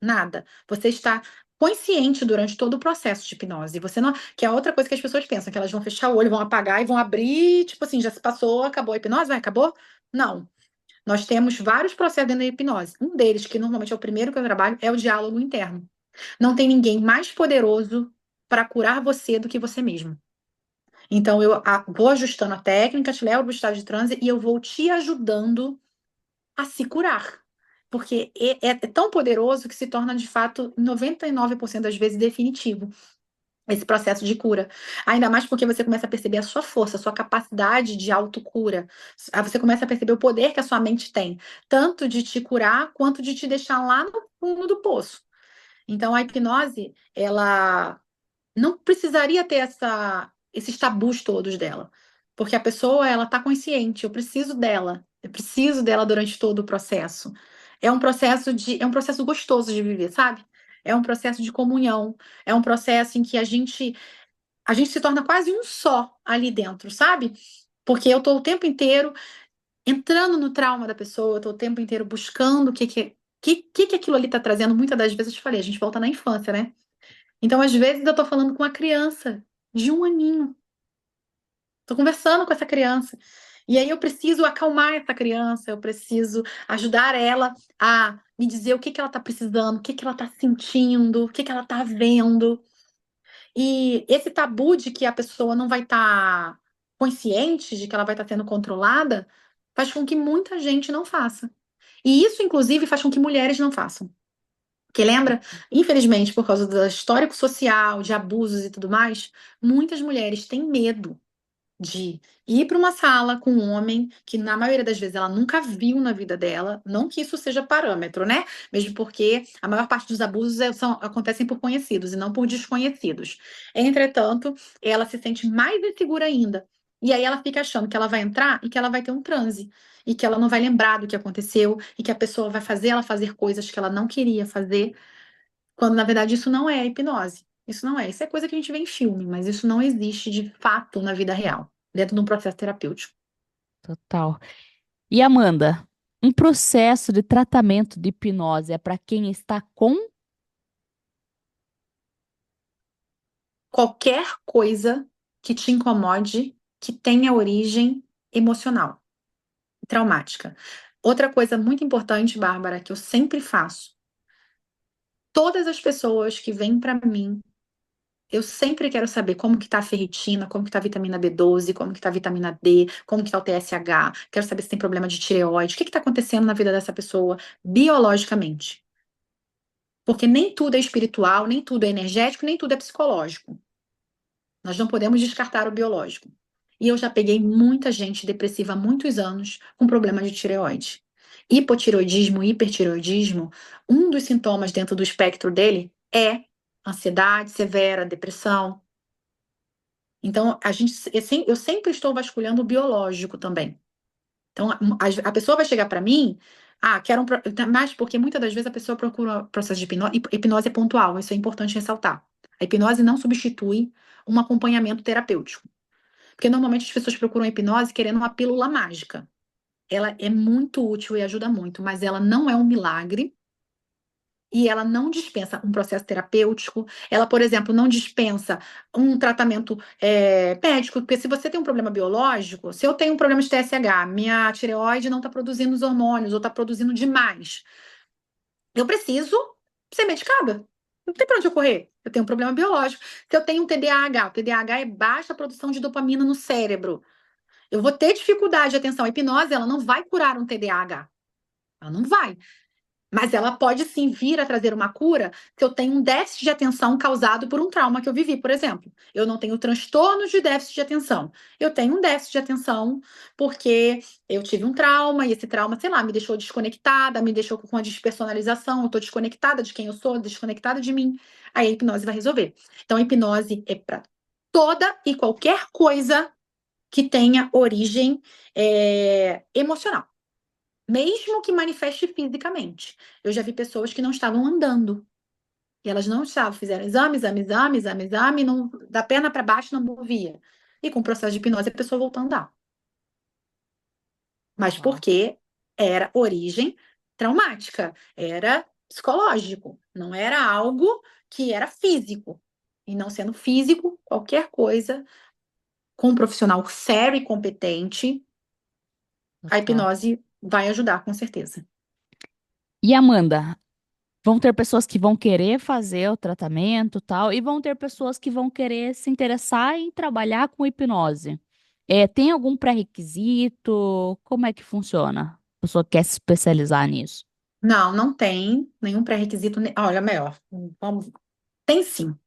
[SPEAKER 2] Nada. Você está consciente durante todo o processo de hipnose. Você não, que é outra coisa que as pessoas pensam, que elas vão fechar o olho, vão apagar e vão abrir, tipo assim, já se passou, acabou a hipnose, vai, acabou? Não. Nós temos vários processos dentro da hipnose. Um deles, que normalmente é o primeiro que eu trabalho, é o diálogo interno. Não tem ninguém mais poderoso para curar você do que você mesmo. Então, eu vou ajustando a técnica, te levo para o estado de transe e eu vou te ajudando a se curar. Porque é tão poderoso que se torna, de fato, 99% das vezes definitivo esse processo de cura. Ainda mais porque você começa a perceber a sua força, a sua capacidade de autocura. Aí você começa a perceber o poder que a sua mente tem, tanto de te curar quanto de te deixar lá no fundo do poço. Então, a hipnose, ela não precisaria ter esses tabus todos dela. Porque a pessoa, ela está consciente, eu preciso dela durante todo o processo. É um processo gostoso de viver, sabe? É um processo de comunhão, é um processo em que a gente se torna quase um só ali dentro, sabe? Porque eu estou o tempo inteiro entrando no trauma da pessoa, eu estou o tempo inteiro buscando o que aquilo ali está trazendo. Muitas das vezes eu te falei, a gente volta na infância, né? Então, às vezes, eu tô falando com uma criança de 1 aninho. Tô conversando com essa criança. E aí eu preciso acalmar essa criança, eu preciso ajudar ela a me dizer o que que ela tá precisando, o que que ela tá sentindo, o que que ela tá vendo. E esse tabu de que a pessoa não vai estar consciente de que ela vai estar sendo controlada, faz com que muita gente não faça. E isso, inclusive, faz com que mulheres não façam. Porque lembra, infelizmente, por causa do histórico social, de abusos e tudo mais, muitas mulheres têm medo de ir para uma sala com um homem que, na maioria das vezes, ela nunca viu na vida dela. Não que isso seja parâmetro, né? Mesmo porque a maior parte dos abusos acontecem por conhecidos e não por desconhecidos. Entretanto, ela se sente mais insegura ainda. E aí ela fica achando que ela vai entrar e que ela vai ter um transe. E que ela não vai lembrar do que aconteceu. E que a pessoa vai fazer ela fazer coisas que ela não queria fazer. Quando, na verdade, isso não é hipnose. Isso não é. Isso é coisa que a gente vê em filme, mas isso não existe de fato na vida real, dentro de um processo terapêutico.
[SPEAKER 1] Total. E Amanda, um processo de tratamento de hipnose é para quem está com.
[SPEAKER 2] Qualquer coisa que te incomode, que tenha origem emocional, traumática. Outra coisa muito importante, Bárbara, que eu sempre faço. Todas as pessoas que vêm para mim, eu sempre quero saber como que tá a ferritina, como que tá a vitamina B12, como que tá a vitamina D, como que tá o TSH, quero saber se tem problema de tireoide, o que que tá acontecendo na vida dessa pessoa biologicamente. Porque nem tudo é espiritual, nem tudo é energético, nem tudo é psicológico. Nós não podemos descartar o biológico. E eu já peguei muita gente depressiva há muitos anos com problema de tireoide. Hipotireoidismo, hipertireoidismo, um dos sintomas dentro do espectro dele é ansiedade severa, depressão. Então, eu sempre estou vasculhando o biológico também. Então, a pessoa vai chegar para mim, quero mas porque muitas das vezes a pessoa procura um processo de hipnose, hipnose é pontual, isso é importante ressaltar. A hipnose não substitui um acompanhamento terapêutico. Porque normalmente as pessoas procuram a hipnose querendo uma pílula mágica. Ela é muito útil e ajuda muito, mas ela não é um milagre e ela não dispensa um processo terapêutico. Ela, por exemplo, não dispensa um tratamento médico, porque se você tem um problema biológico, se eu tenho um problema de TSH, minha tireoide não está produzindo os hormônios ou está produzindo demais, eu preciso ser medicada. Não tem para onde eu correr. Eu tenho um problema biológico. Se eu tenho um TDAH, o TDAH é baixa produção de dopamina no cérebro. Eu vou ter dificuldade de atenção. A hipnose, ela não vai curar um TDAH. Ela não vai. Mas ela pode sim vir a trazer uma cura se eu tenho um déficit de atenção causado por um trauma que eu vivi, por exemplo. Eu não tenho transtornos de déficit de atenção. Eu tenho um déficit de atenção porque eu tive um trauma e esse trauma, sei lá, me deixou desconectada, me deixou com uma despersonalização. Eu estou desconectada de quem eu sou, desconectada de mim. Aí a hipnose vai resolver. Então a hipnose é para toda e qualquer coisa que tenha origem emocional, mesmo que manifeste fisicamente. Eu já vi pessoas que não estavam andando, e elas não estavam, fizeram exame, exame, exame, exame, exame, não, da perna para baixo não movia. E com o processo de hipnose a pessoa voltou a andar. Mas
[SPEAKER 1] Uau.
[SPEAKER 2] porque era origem traumática, era psicológico, não era algo que era físico. E não sendo físico, qualquer coisa, com um profissional sério e competente, a
[SPEAKER 1] Total.
[SPEAKER 2] hipnose vai ajudar, com certeza.
[SPEAKER 1] E Amanda, vão ter pessoas que vão querer fazer o tratamento, tal, e vão ter pessoas que vão querer se interessar em trabalhar com hipnose. Tem algum pré-requisito? Como é que funciona? A pessoa quer se especializar nisso.
[SPEAKER 2] Não, não tem nenhum pré-requisito. Olha, melhor, vamos... tem sim,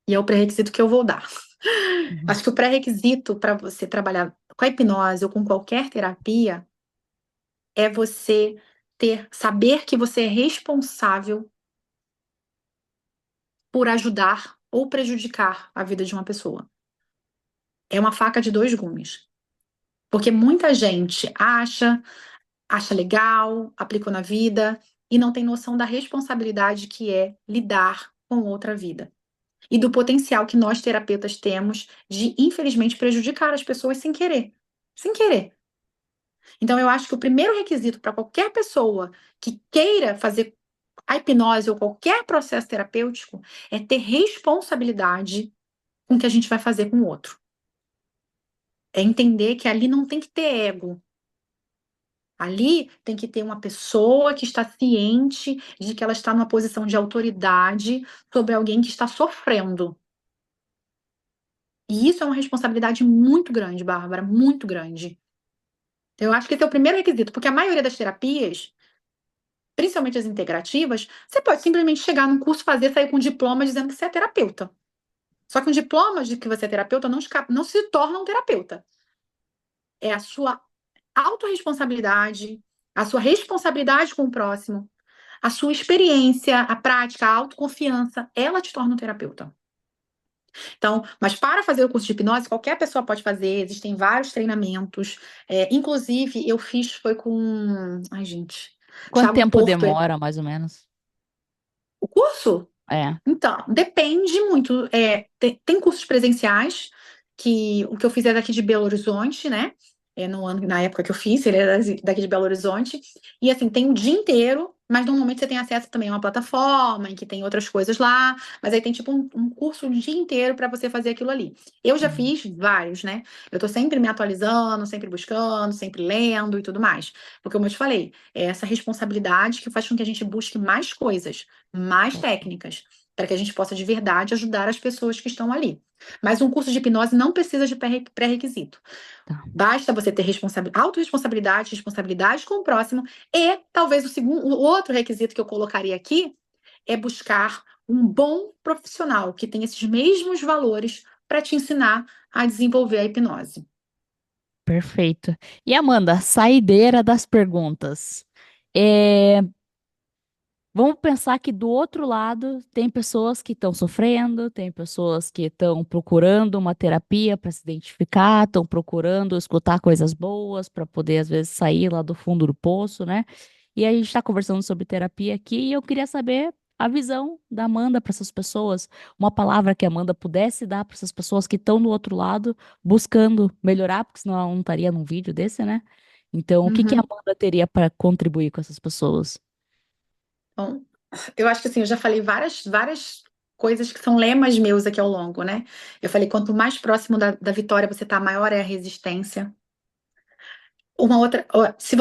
[SPEAKER 2] e é o pré-requisito que eu vou dar.
[SPEAKER 1] Uhum.
[SPEAKER 2] Acho que o pré-requisito para você trabalhar com a hipnose ou com qualquer terapia é você saber que você é responsável por ajudar ou prejudicar a vida de uma pessoa. É uma faca de dois gumes. Porque muita gente acha legal, aplicou na vida e não tem noção da responsabilidade que é lidar com outra vida. E do potencial que nós terapeutas temos de, infelizmente, prejudicar as pessoas sem querer. Sem querer. Então, eu acho que o primeiro requisito para qualquer pessoa que queira fazer a hipnose ou qualquer processo terapêutico é ter responsabilidade com o que a gente vai fazer com o outro. É entender que ali não tem que ter ego. Ali tem que ter uma pessoa que está ciente de que ela está numa posição de autoridade sobre alguém que está sofrendo. E isso é uma responsabilidade muito grande, Bárbara, muito grande. Eu acho que esse é o primeiro requisito, porque a maioria das terapias, principalmente as integrativas, você pode simplesmente chegar num curso, fazer, sair com um diploma dizendo que você é terapeuta. Só que um diploma de que você é terapeuta não se torna um terapeuta. É a sua autorresponsabilidade, a sua responsabilidade com o próximo, a sua experiência, a prática, a autoconfiança, ela te torna um terapeuta. Então, mas para fazer o curso de hipnose, qualquer pessoa pode fazer, existem vários treinamentos. Inclusive, eu fiz, foi com. Ai, gente.
[SPEAKER 1] Quanto
[SPEAKER 2] Thiago
[SPEAKER 1] tempo
[SPEAKER 2] Porto.
[SPEAKER 1] demora, mais ou menos?
[SPEAKER 2] O curso?
[SPEAKER 1] É.
[SPEAKER 2] Então, depende muito. Tem cursos presenciais, que o que eu fiz é daqui de Belo Horizonte, né? No ano, na época que eu fiz, ele era daqui de Belo Horizonte. E assim, tem o dia inteiro, mas normalmente você tem acesso também a uma plataforma em que tem outras coisas lá. Mas aí tem tipo um curso o dia inteiro para você fazer aquilo ali. Eu já
[SPEAKER 1] Uhum.
[SPEAKER 2] fiz vários, né? Eu tô sempre me atualizando, sempre buscando, sempre lendo e tudo mais. Porque, como eu te falei, é essa responsabilidade que faz com que a gente busque mais coisas, mais técnicas para que a gente possa de verdade ajudar as pessoas que estão ali. Mas um curso de hipnose não precisa de pré-requisito.
[SPEAKER 1] Tá.
[SPEAKER 2] Basta você ter autorresponsabilidade, responsabilidade com o próximo, e talvez o outro requisito que eu colocaria aqui é buscar um bom profissional que tenha esses mesmos valores para te ensinar a desenvolver a hipnose.
[SPEAKER 1] Perfeito. E Amanda, saideira das perguntas. É, vamos pensar que do outro lado tem pessoas que estão sofrendo, tem pessoas que estão procurando uma terapia para se identificar, estão procurando escutar coisas boas para poder, às vezes, sair lá do fundo do poço, né? E a gente está conversando sobre terapia aqui e eu queria saber a visão da Amanda para essas pessoas, uma palavra que a Amanda pudesse dar para essas pessoas que estão do outro lado buscando melhorar, porque senão ela não estaria num vídeo desse, né? Então, o que que a
[SPEAKER 2] Uhum.
[SPEAKER 1] Amanda teria para contribuir com essas pessoas?
[SPEAKER 2] Bom, eu acho que assim, eu já falei várias coisas que são lemas meus aqui ao longo, né? Eu falei, quanto mais próximo da vitória você tá, maior é a resistência. Uma outra, ó, se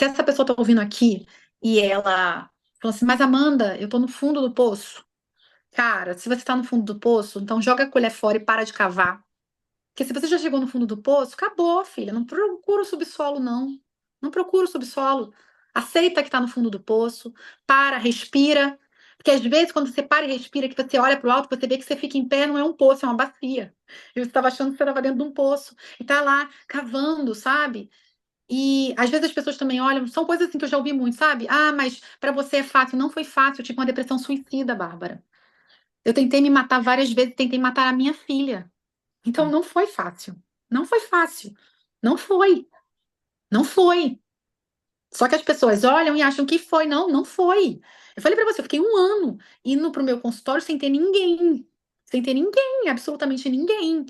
[SPEAKER 2] essa pessoa tá ouvindo aqui e ela falou assim, mas Amanda, eu tô no fundo do poço. Cara, se você tá no fundo do poço, então joga a colher fora e para de cavar. Porque se você já chegou no fundo do poço, acabou, filha. Não procura o subsolo, não. Não procura o subsolo. Aceita que tá no fundo do poço, para, respira. Porque às vezes, quando você para e respira, que você olha pro alto, você vê que você fica em pé, não é um poço, é uma bacia. E você estava achando que você estava dentro de um poço. E tá lá, cavando, sabe? E às vezes as pessoas também olham, são coisas assim que eu já ouvi muito, sabe? Ah, mas para você é fácil. Não foi fácil, eu tive uma depressão suicida, Bárbara. Eu tentei me matar várias vezes, tentei matar a minha filha. Então não foi fácil. Não foi fácil. Não foi. Não foi. Só que as pessoas olham e acham que foi. Não, não foi. Eu falei pra você, eu fiquei um ano indo pro meu consultório sem ter ninguém. Sem ter ninguém, absolutamente ninguém.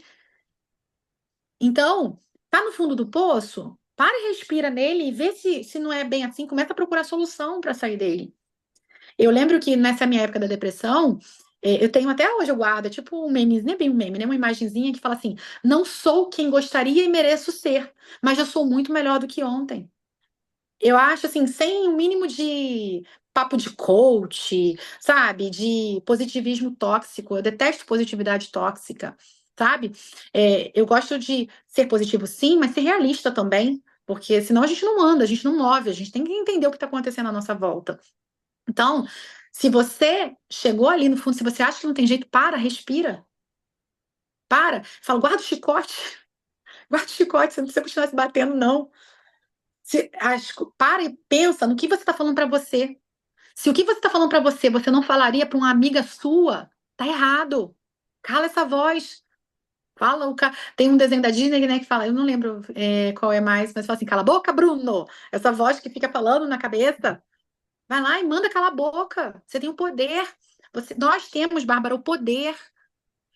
[SPEAKER 2] Então, tá no fundo do poço? Para e respira nele e vê se não é bem assim. Começa a procurar solução para sair dele. Eu lembro que nessa minha época da depressão, eu tenho até hoje, eu guardo, é tipo um meme, nem é bem um meme, né? Uma imagenzinha que fala assim: não sou quem gostaria e mereço ser, mas eu sou muito melhor do que ontem. Eu acho assim, sem o mínimo de papo de coach, sabe? De positivismo tóxico. Eu detesto positividade tóxica, sabe? Eu gosto de ser positivo, sim, mas ser realista também. Porque senão a gente não anda, a gente não move, a gente tem que entender o que está acontecendo à nossa volta. Então, se você chegou ali no fundo, se você acha que não tem jeito, para, respira, para. Fala, guarda o chicote, guarda o chicote, você não precisa continuar se batendo, não. Para e pensa no que você está falando para você. Se o que você está falando para você, você não falaria para uma amiga sua, tá errado. Cala essa voz. Fala Tem um desenho da Disney, né, que fala, eu não lembro qual é mais, mas fala assim, cala a boca, Bruno. Essa voz que fica falando na cabeça. Vai lá e manda calar a boca. Você tem o poder. Nós temos, Bárbara, o poder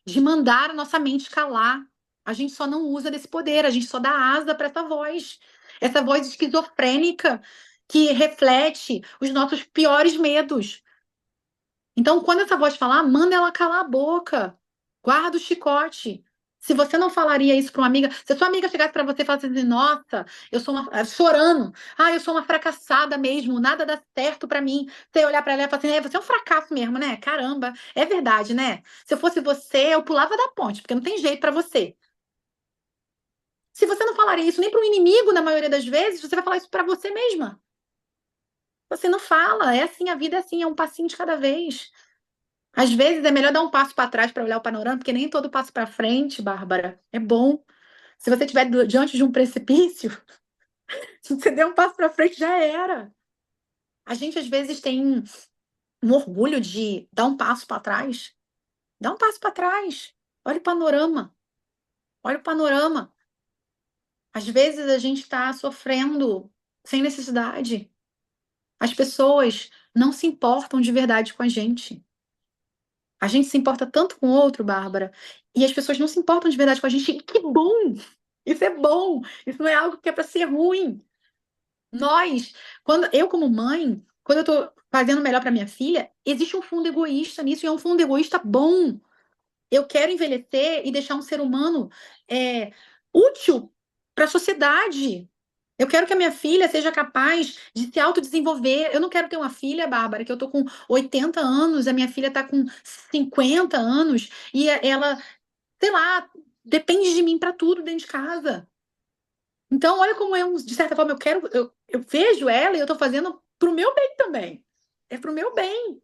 [SPEAKER 2] de mandar a nossa mente calar. A gente só não usa desse poder, a gente só dá asa para essa voz esquizofrênica que reflete os nossos piores medos. Então, quando essa voz falar, manda ela calar a boca. Guarda o chicote. Se você não falaria isso para uma amiga, se a sua amiga chegasse para você e falasse assim, nossa, eu sou chorando, eu sou uma fracassada mesmo, nada dá certo para mim. Você olhar para ela e falar assim, você é um fracasso mesmo, né? Caramba, é verdade, né? Se eu fosse você, eu pulava da ponte, porque não tem jeito para você. Se você não falaria isso nem para um inimigo, na maioria das vezes, você vai falar isso para você mesma. Você não fala, é assim, a vida é assim, é um passinho de cada vez. Às vezes é melhor dar um passo para trás para olhar o panorama, porque nem todo passo para frente, Bárbara, é bom. Se você estiver diante de um precipício, se você der um passo para frente, já era. A gente às vezes tem um orgulho de dar um passo para trás. Dá um passo para trás. Olha o panorama, olha o panorama. Às vezes a gente está sofrendo sem necessidade. As pessoas não se importam de verdade com a gente. A gente se importa tanto com o outro, Bárbara, e as pessoas não se importam de verdade com a gente. E que bom! Isso é bom. Isso não é algo que é para ser ruim. Nós, quando eu como mãe, quando eu tô fazendo o melhor para minha filha, existe um fundo egoísta nisso e é um fundo egoísta bom. Eu quero envelhecer e deixar um ser humano é, útil para a sociedade. Eu quero que a minha filha seja capaz de se autodesenvolver. Eu não quero ter uma filha, Bárbara, que eu tô com 80 anos, a minha filha tá com 50 anos e ela, sei lá, depende de mim para tudo dentro de casa. Então, olha como é de certa forma, eu vejo ela e eu tô fazendo pro meu bem também. É pro meu bem.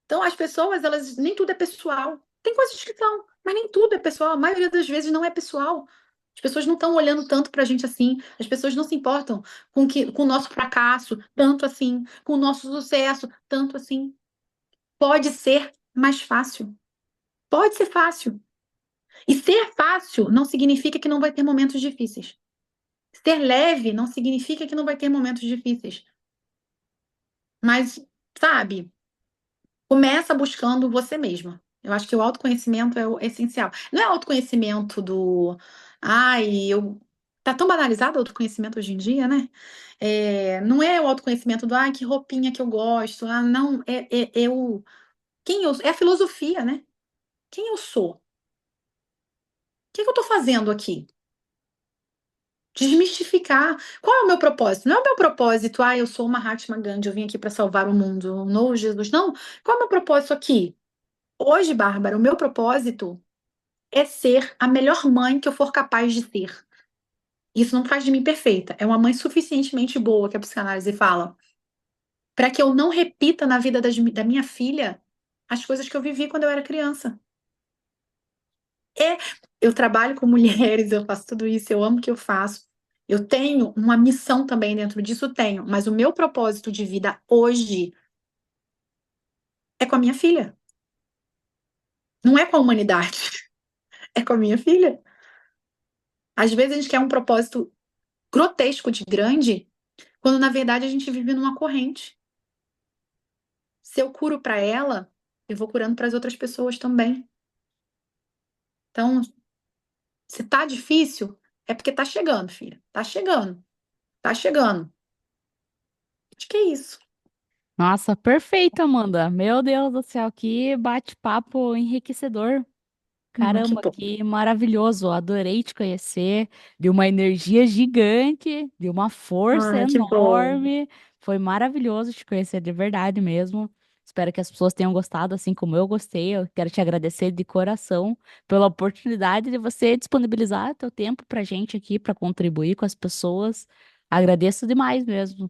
[SPEAKER 2] Então, as pessoas, elas, nem tudo é pessoal. Tem coisas que são, mas nem tudo é pessoal. A maioria das vezes não é pessoal. As pessoas não estão olhando tanto pra gente assim. As pessoas não se importam com o nosso fracasso, tanto assim, com o nosso sucesso, tanto assim. Pode ser mais fácil. Pode ser fácil. E ser fácil não significa que não vai ter momentos difíceis. Ser leve não significa que não vai ter momentos difíceis. Mas, sabe? Começa buscando você mesma. Eu acho que o autoconhecimento é o essencial. Não é autoconhecimento do. Ai, eu. Tá tão banalizado o autoconhecimento hoje em dia, né? Não é o autoconhecimento do, ai, que roupinha que eu gosto. Ah, não, quem eu, é a filosofia, né? Quem eu sou? O que que eu tô fazendo aqui? Desmistificar. Qual é o meu propósito? Não é o meu propósito, eu sou uma Mahatma Gandhi, eu vim aqui para salvar o mundo, um novo Jesus. Não. Qual é o meu propósito aqui? Hoje, Bárbara, o meu propósito é ser a melhor mãe que eu for capaz de ser. Isso não faz de mim perfeita. É uma mãe suficientemente boa, que a psicanálise fala, para que eu não repita na vida da minha filha as coisas que eu vivi quando eu era criança. É, eu trabalho com mulheres, eu faço tudo isso, eu amo o que eu faço. Eu tenho uma missão também dentro disso, tenho, mas o meu propósito de vida hoje é com a minha filha. Não é com a humanidade, é com a minha filha. Às vezes a gente quer um propósito grotesco de grande, quando na verdade a gente vive numa corrente. Se eu curo para ela, eu vou curando para as outras pessoas também. Então, se tá difícil, é porque tá chegando, filha. Tá chegando. Tá chegando. Acho que é isso.
[SPEAKER 1] Nossa, perfeito, Amanda. Meu Deus do céu, que bate-papo enriquecedor.
[SPEAKER 2] Que
[SPEAKER 1] Caramba,
[SPEAKER 2] bom.
[SPEAKER 1] que maravilhoso. Adorei te conhecer. Deu uma energia gigante, deu uma força
[SPEAKER 2] Que bom.
[SPEAKER 1] enorme. Foi maravilhoso te conhecer de verdade mesmo. Espero que as pessoas tenham gostado, assim como eu gostei. Eu quero te agradecer de coração pela oportunidade de você disponibilizar teu tempo pra gente aqui, para contribuir com as pessoas. Agradeço demais mesmo.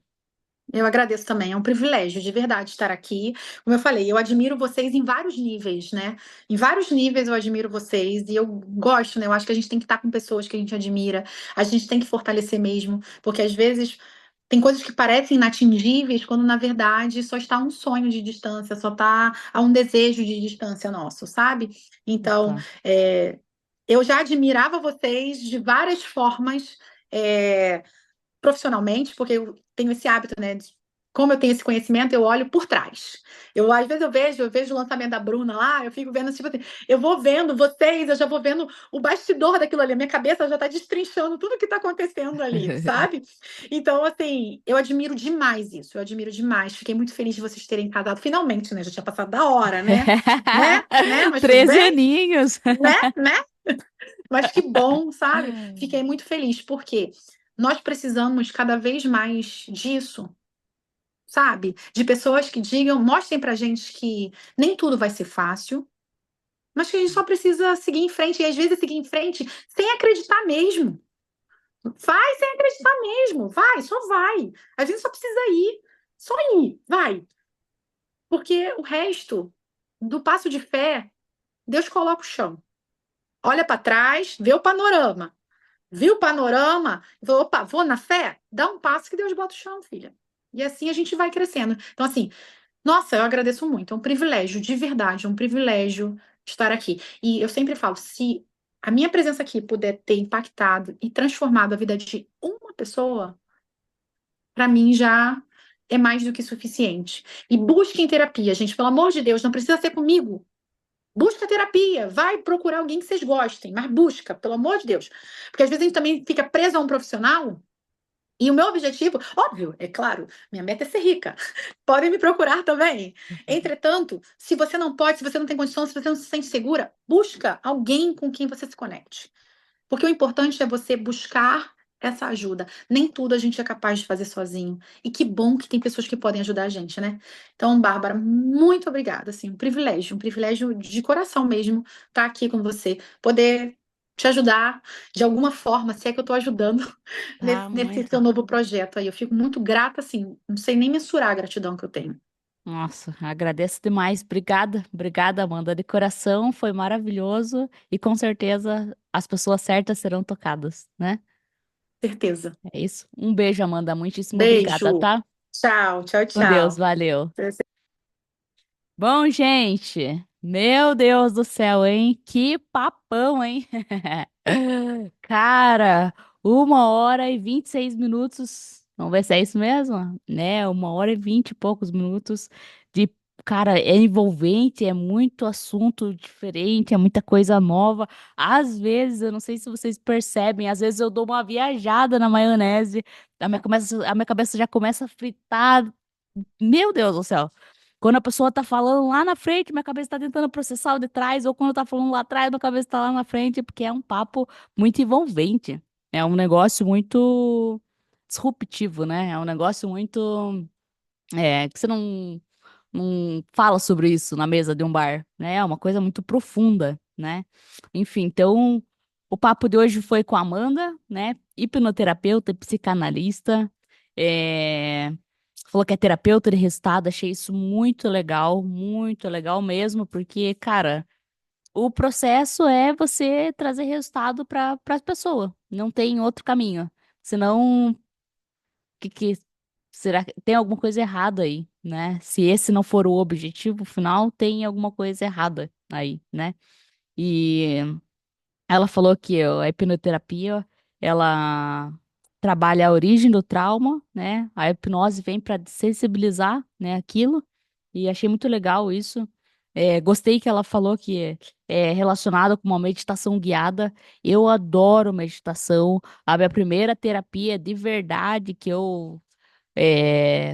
[SPEAKER 2] Eu agradeço também, é um privilégio de verdade estar aqui. Como eu falei, eu admiro vocês em vários níveis, né? Em vários níveis eu admiro vocês e eu gosto, né? Eu acho que a gente tem que estar com pessoas que a gente admira, a gente tem que fortalecer mesmo, porque às vezes tem coisas que parecem inatingíveis, quando na verdade só está a um sonho de distância, só está a um desejo de distância nosso, sabe? Então,
[SPEAKER 1] Tá.
[SPEAKER 2] eu já admirava vocês de várias formas. Profissionalmente, porque eu tenho esse hábito, né? Como eu tenho esse conhecimento, eu olho por trás. Às vezes eu vejo o lançamento da Bruna lá, eu fico vendo, tipo assim, eu vou vendo vocês, eu já vou vendo o bastidor daquilo ali, a minha cabeça já está destrinchando tudo que está acontecendo ali, sabe? Então, assim, eu admiro demais isso, eu admiro demais. Fiquei muito feliz de vocês terem casado, finalmente, né? Já tinha passado da hora, né? Né? Mas tudo
[SPEAKER 1] 13
[SPEAKER 2] bem,
[SPEAKER 1] aninhos.
[SPEAKER 2] né? Mas que bom, sabe? Fiquei muito feliz, porque nós precisamos cada vez mais disso, sabe? De pessoas que digam, mostrem pra gente que nem tudo vai ser fácil, mas que a gente só precisa seguir em frente, e às vezes seguir em frente sem acreditar mesmo. Vai sem acreditar mesmo, vai, só vai. A gente só precisa ir, só ir, vai. Porque o resto do passo de fé, Deus coloca o chão. Olha para trás, vê o panorama. Viu o panorama? Falou, opa, vou na fé? Dá um passo que Deus bota o chão, filha. E assim a gente vai crescendo. Então, assim, nossa, eu agradeço muito. É um privilégio, de verdade, é um privilégio estar aqui. E eu sempre falo, se a minha presença aqui puder ter impactado e transformado a vida de uma pessoa, para mim já é mais do que suficiente. E busquem terapia, gente, pelo amor de Deus, não precisa ser comigo. Busca terapia, vai procurar alguém que vocês gostem, mas busca, pelo amor de Deus. Porque às vezes a gente também fica preso a um profissional. E o meu objetivo, óbvio, é claro, minha meta é ser rica. Podem me procurar também. Entretanto, se você não pode, se você não tem condição, se você não se sente segura, busca alguém com quem você se conecte. Porque o importante é você buscar essa ajuda. Nem tudo a gente é capaz de fazer sozinho. E que bom que tem pessoas que podem ajudar a gente, né? Então, Bárbara, muito obrigada. Assim, um privilégio de coração mesmo estar aqui com você, poder te ajudar de alguma forma, se é que eu estou ajudando
[SPEAKER 1] Tá
[SPEAKER 2] nesse
[SPEAKER 1] muito.
[SPEAKER 2] seu novo projeto aí. Eu fico muito grata, assim, não sei nem mensurar a gratidão que eu tenho.
[SPEAKER 1] Nossa, agradeço demais. Obrigada, obrigada, Amanda, de coração. Foi maravilhoso e com certeza as pessoas certas serão tocadas, né?
[SPEAKER 2] Certeza.
[SPEAKER 1] É isso. Um beijo, Amanda. Muitíssimo obrigada,
[SPEAKER 2] Beijo.
[SPEAKER 1] tá?
[SPEAKER 2] Tchau, tchau,
[SPEAKER 1] Com Deus,
[SPEAKER 2] tchau.
[SPEAKER 1] valeu. Bom, gente, meu Deus do céu, hein? Que papão, hein? Cara, 1h e 26 minutos. Vamos ver se é isso mesmo, né? 1h e 20 e poucos minutos de. Cara, é envolvente, é muito assunto diferente, é muita coisa nova. Às vezes, eu não sei se vocês percebem, às vezes eu dou uma viajada na maionese, a minha cabeça já começa a fritar. Meu Deus do céu. Quando a pessoa tá falando lá na frente, minha cabeça tá tentando processar o de trás, ou quando tá falando lá atrás, minha cabeça tá lá na frente, porque é um papo muito envolvente. É um negócio muito disruptivo, né? É um negócio muito. Que você não fala sobre isso na mesa de um bar, né? É uma coisa muito profunda, né? Enfim, então, o papo de hoje foi com a Amanda, né? Hipnoterapeuta e psicanalista. É, Falou que é terapeuta de resultado, achei isso muito legal mesmo, porque, cara, o processo é você trazer resultado para as pessoas, não tem outro caminho. Senão, que será que tem alguma coisa errada aí, né? Se esse não for o objetivo final, tem alguma coisa errada aí, né? E ela falou que a hipnoterapia, ela trabalha a origem do trauma, né? A hipnose vem para sensibilizar, né, aquilo. E achei muito legal isso. Gostei que ela falou que é relacionado com uma meditação guiada. Eu adoro meditação. A minha primeira terapia de verdade que eu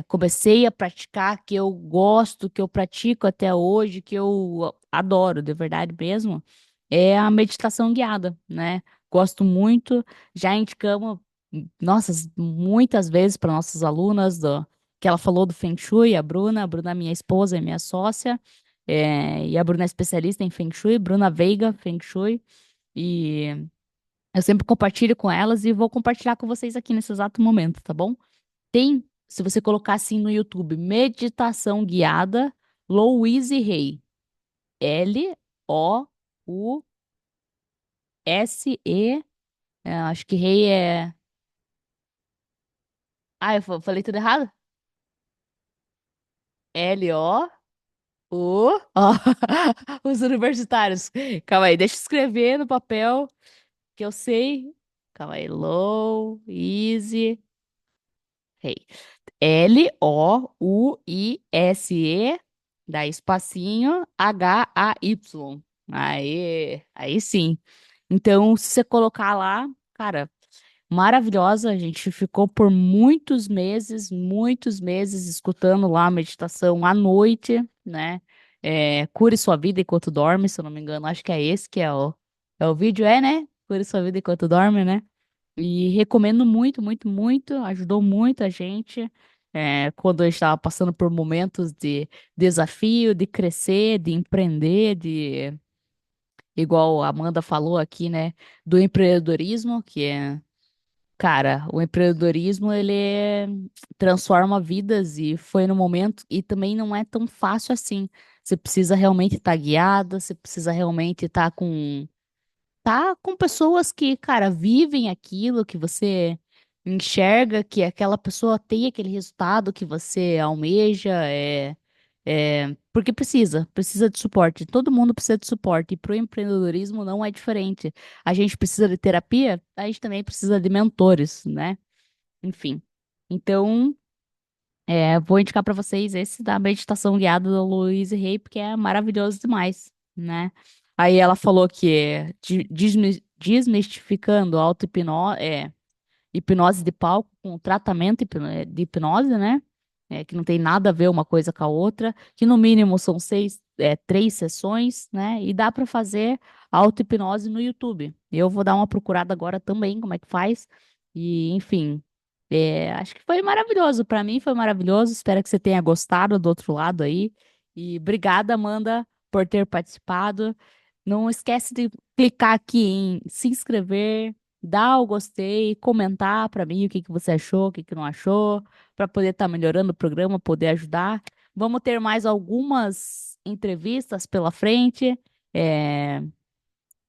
[SPEAKER 1] comecei a praticar, que eu gosto, que eu pratico até hoje, que eu adoro, de verdade mesmo, é a meditação guiada, né? Gosto muito, já indicamos, nossas, muitas vezes para nossas alunas, que ela falou do Feng Shui, a Bruna é minha esposa, é minha sócia, e a Bruna é especialista em Feng Shui, Bruna Veiga, Feng Shui, e eu sempre compartilho com elas e vou compartilhar com vocês aqui nesse exato momento, tá bom? Tem, se você colocar assim no YouTube, meditação guiada, Louise Hay. Louise. Acho que Hay é. Ah, falei tudo errado? L-O-U. Ó, os universitários. Calma aí, deixa eu escrever no papel que eu sei. Calma aí, Louise Hay. Louise, dá espacinho, Hay. Aí sim. Então, se você colocar lá, cara, maravilhosa. A gente ficou por muitos meses escutando lá a meditação à noite, né? Cure sua vida enquanto dorme, se eu não me engano. Acho que é esse que é o vídeo, né? Cure sua vida enquanto dorme, né? E recomendo muito, muito, muito. Ajudou muito a gente. Quando a gente estava passando por momentos de desafio, de crescer, de empreender, igual a Amanda falou aqui, né? Do empreendedorismo, que é. Cara, o empreendedorismo transforma vidas e foi no momento e também não é tão fácil assim. Você precisa realmente estar guiada, você precisa realmente estar com pessoas que, cara, vivem aquilo que você enxerga que aquela pessoa tem aquele resultado que você almeja. Porque precisa de suporte. Todo mundo precisa de suporte. E para o empreendedorismo não é diferente. A gente precisa de terapia, a gente também precisa de mentores, né? Enfim. Então, vou indicar para vocês esse da meditação guiada do Louise Hay, porque é maravilhoso demais, né? Aí ela falou que desmistificando a auto-hipnose, hipnose de palco com tratamento de hipnose, né? Que não tem nada a ver uma coisa com a outra, que no mínimo são 3 sessões, né? E dá para fazer auto-hipnose no YouTube. Eu vou dar uma procurada agora também, como é que faz. E, enfim, acho que foi maravilhoso. Para mim foi maravilhoso. Espero que você tenha gostado do outro lado aí. E obrigada, Amanda, por ter participado. Não esquece de clicar aqui em se inscrever, dar o gostei, comentar para mim o que que você achou, o que que não achou, para poder estar melhorando o programa, poder ajudar. Vamos ter mais algumas entrevistas pela frente,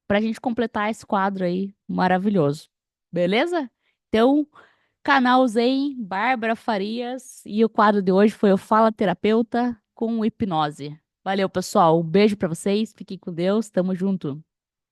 [SPEAKER 1] para a gente completar esse quadro aí maravilhoso. Beleza? Então, canal Zen, Bárbara Farias, e o quadro de hoje foi o Fala Terapeuta com hipnose. Valeu, pessoal. Um beijo para vocês. Fiquem com Deus. Tamo junto.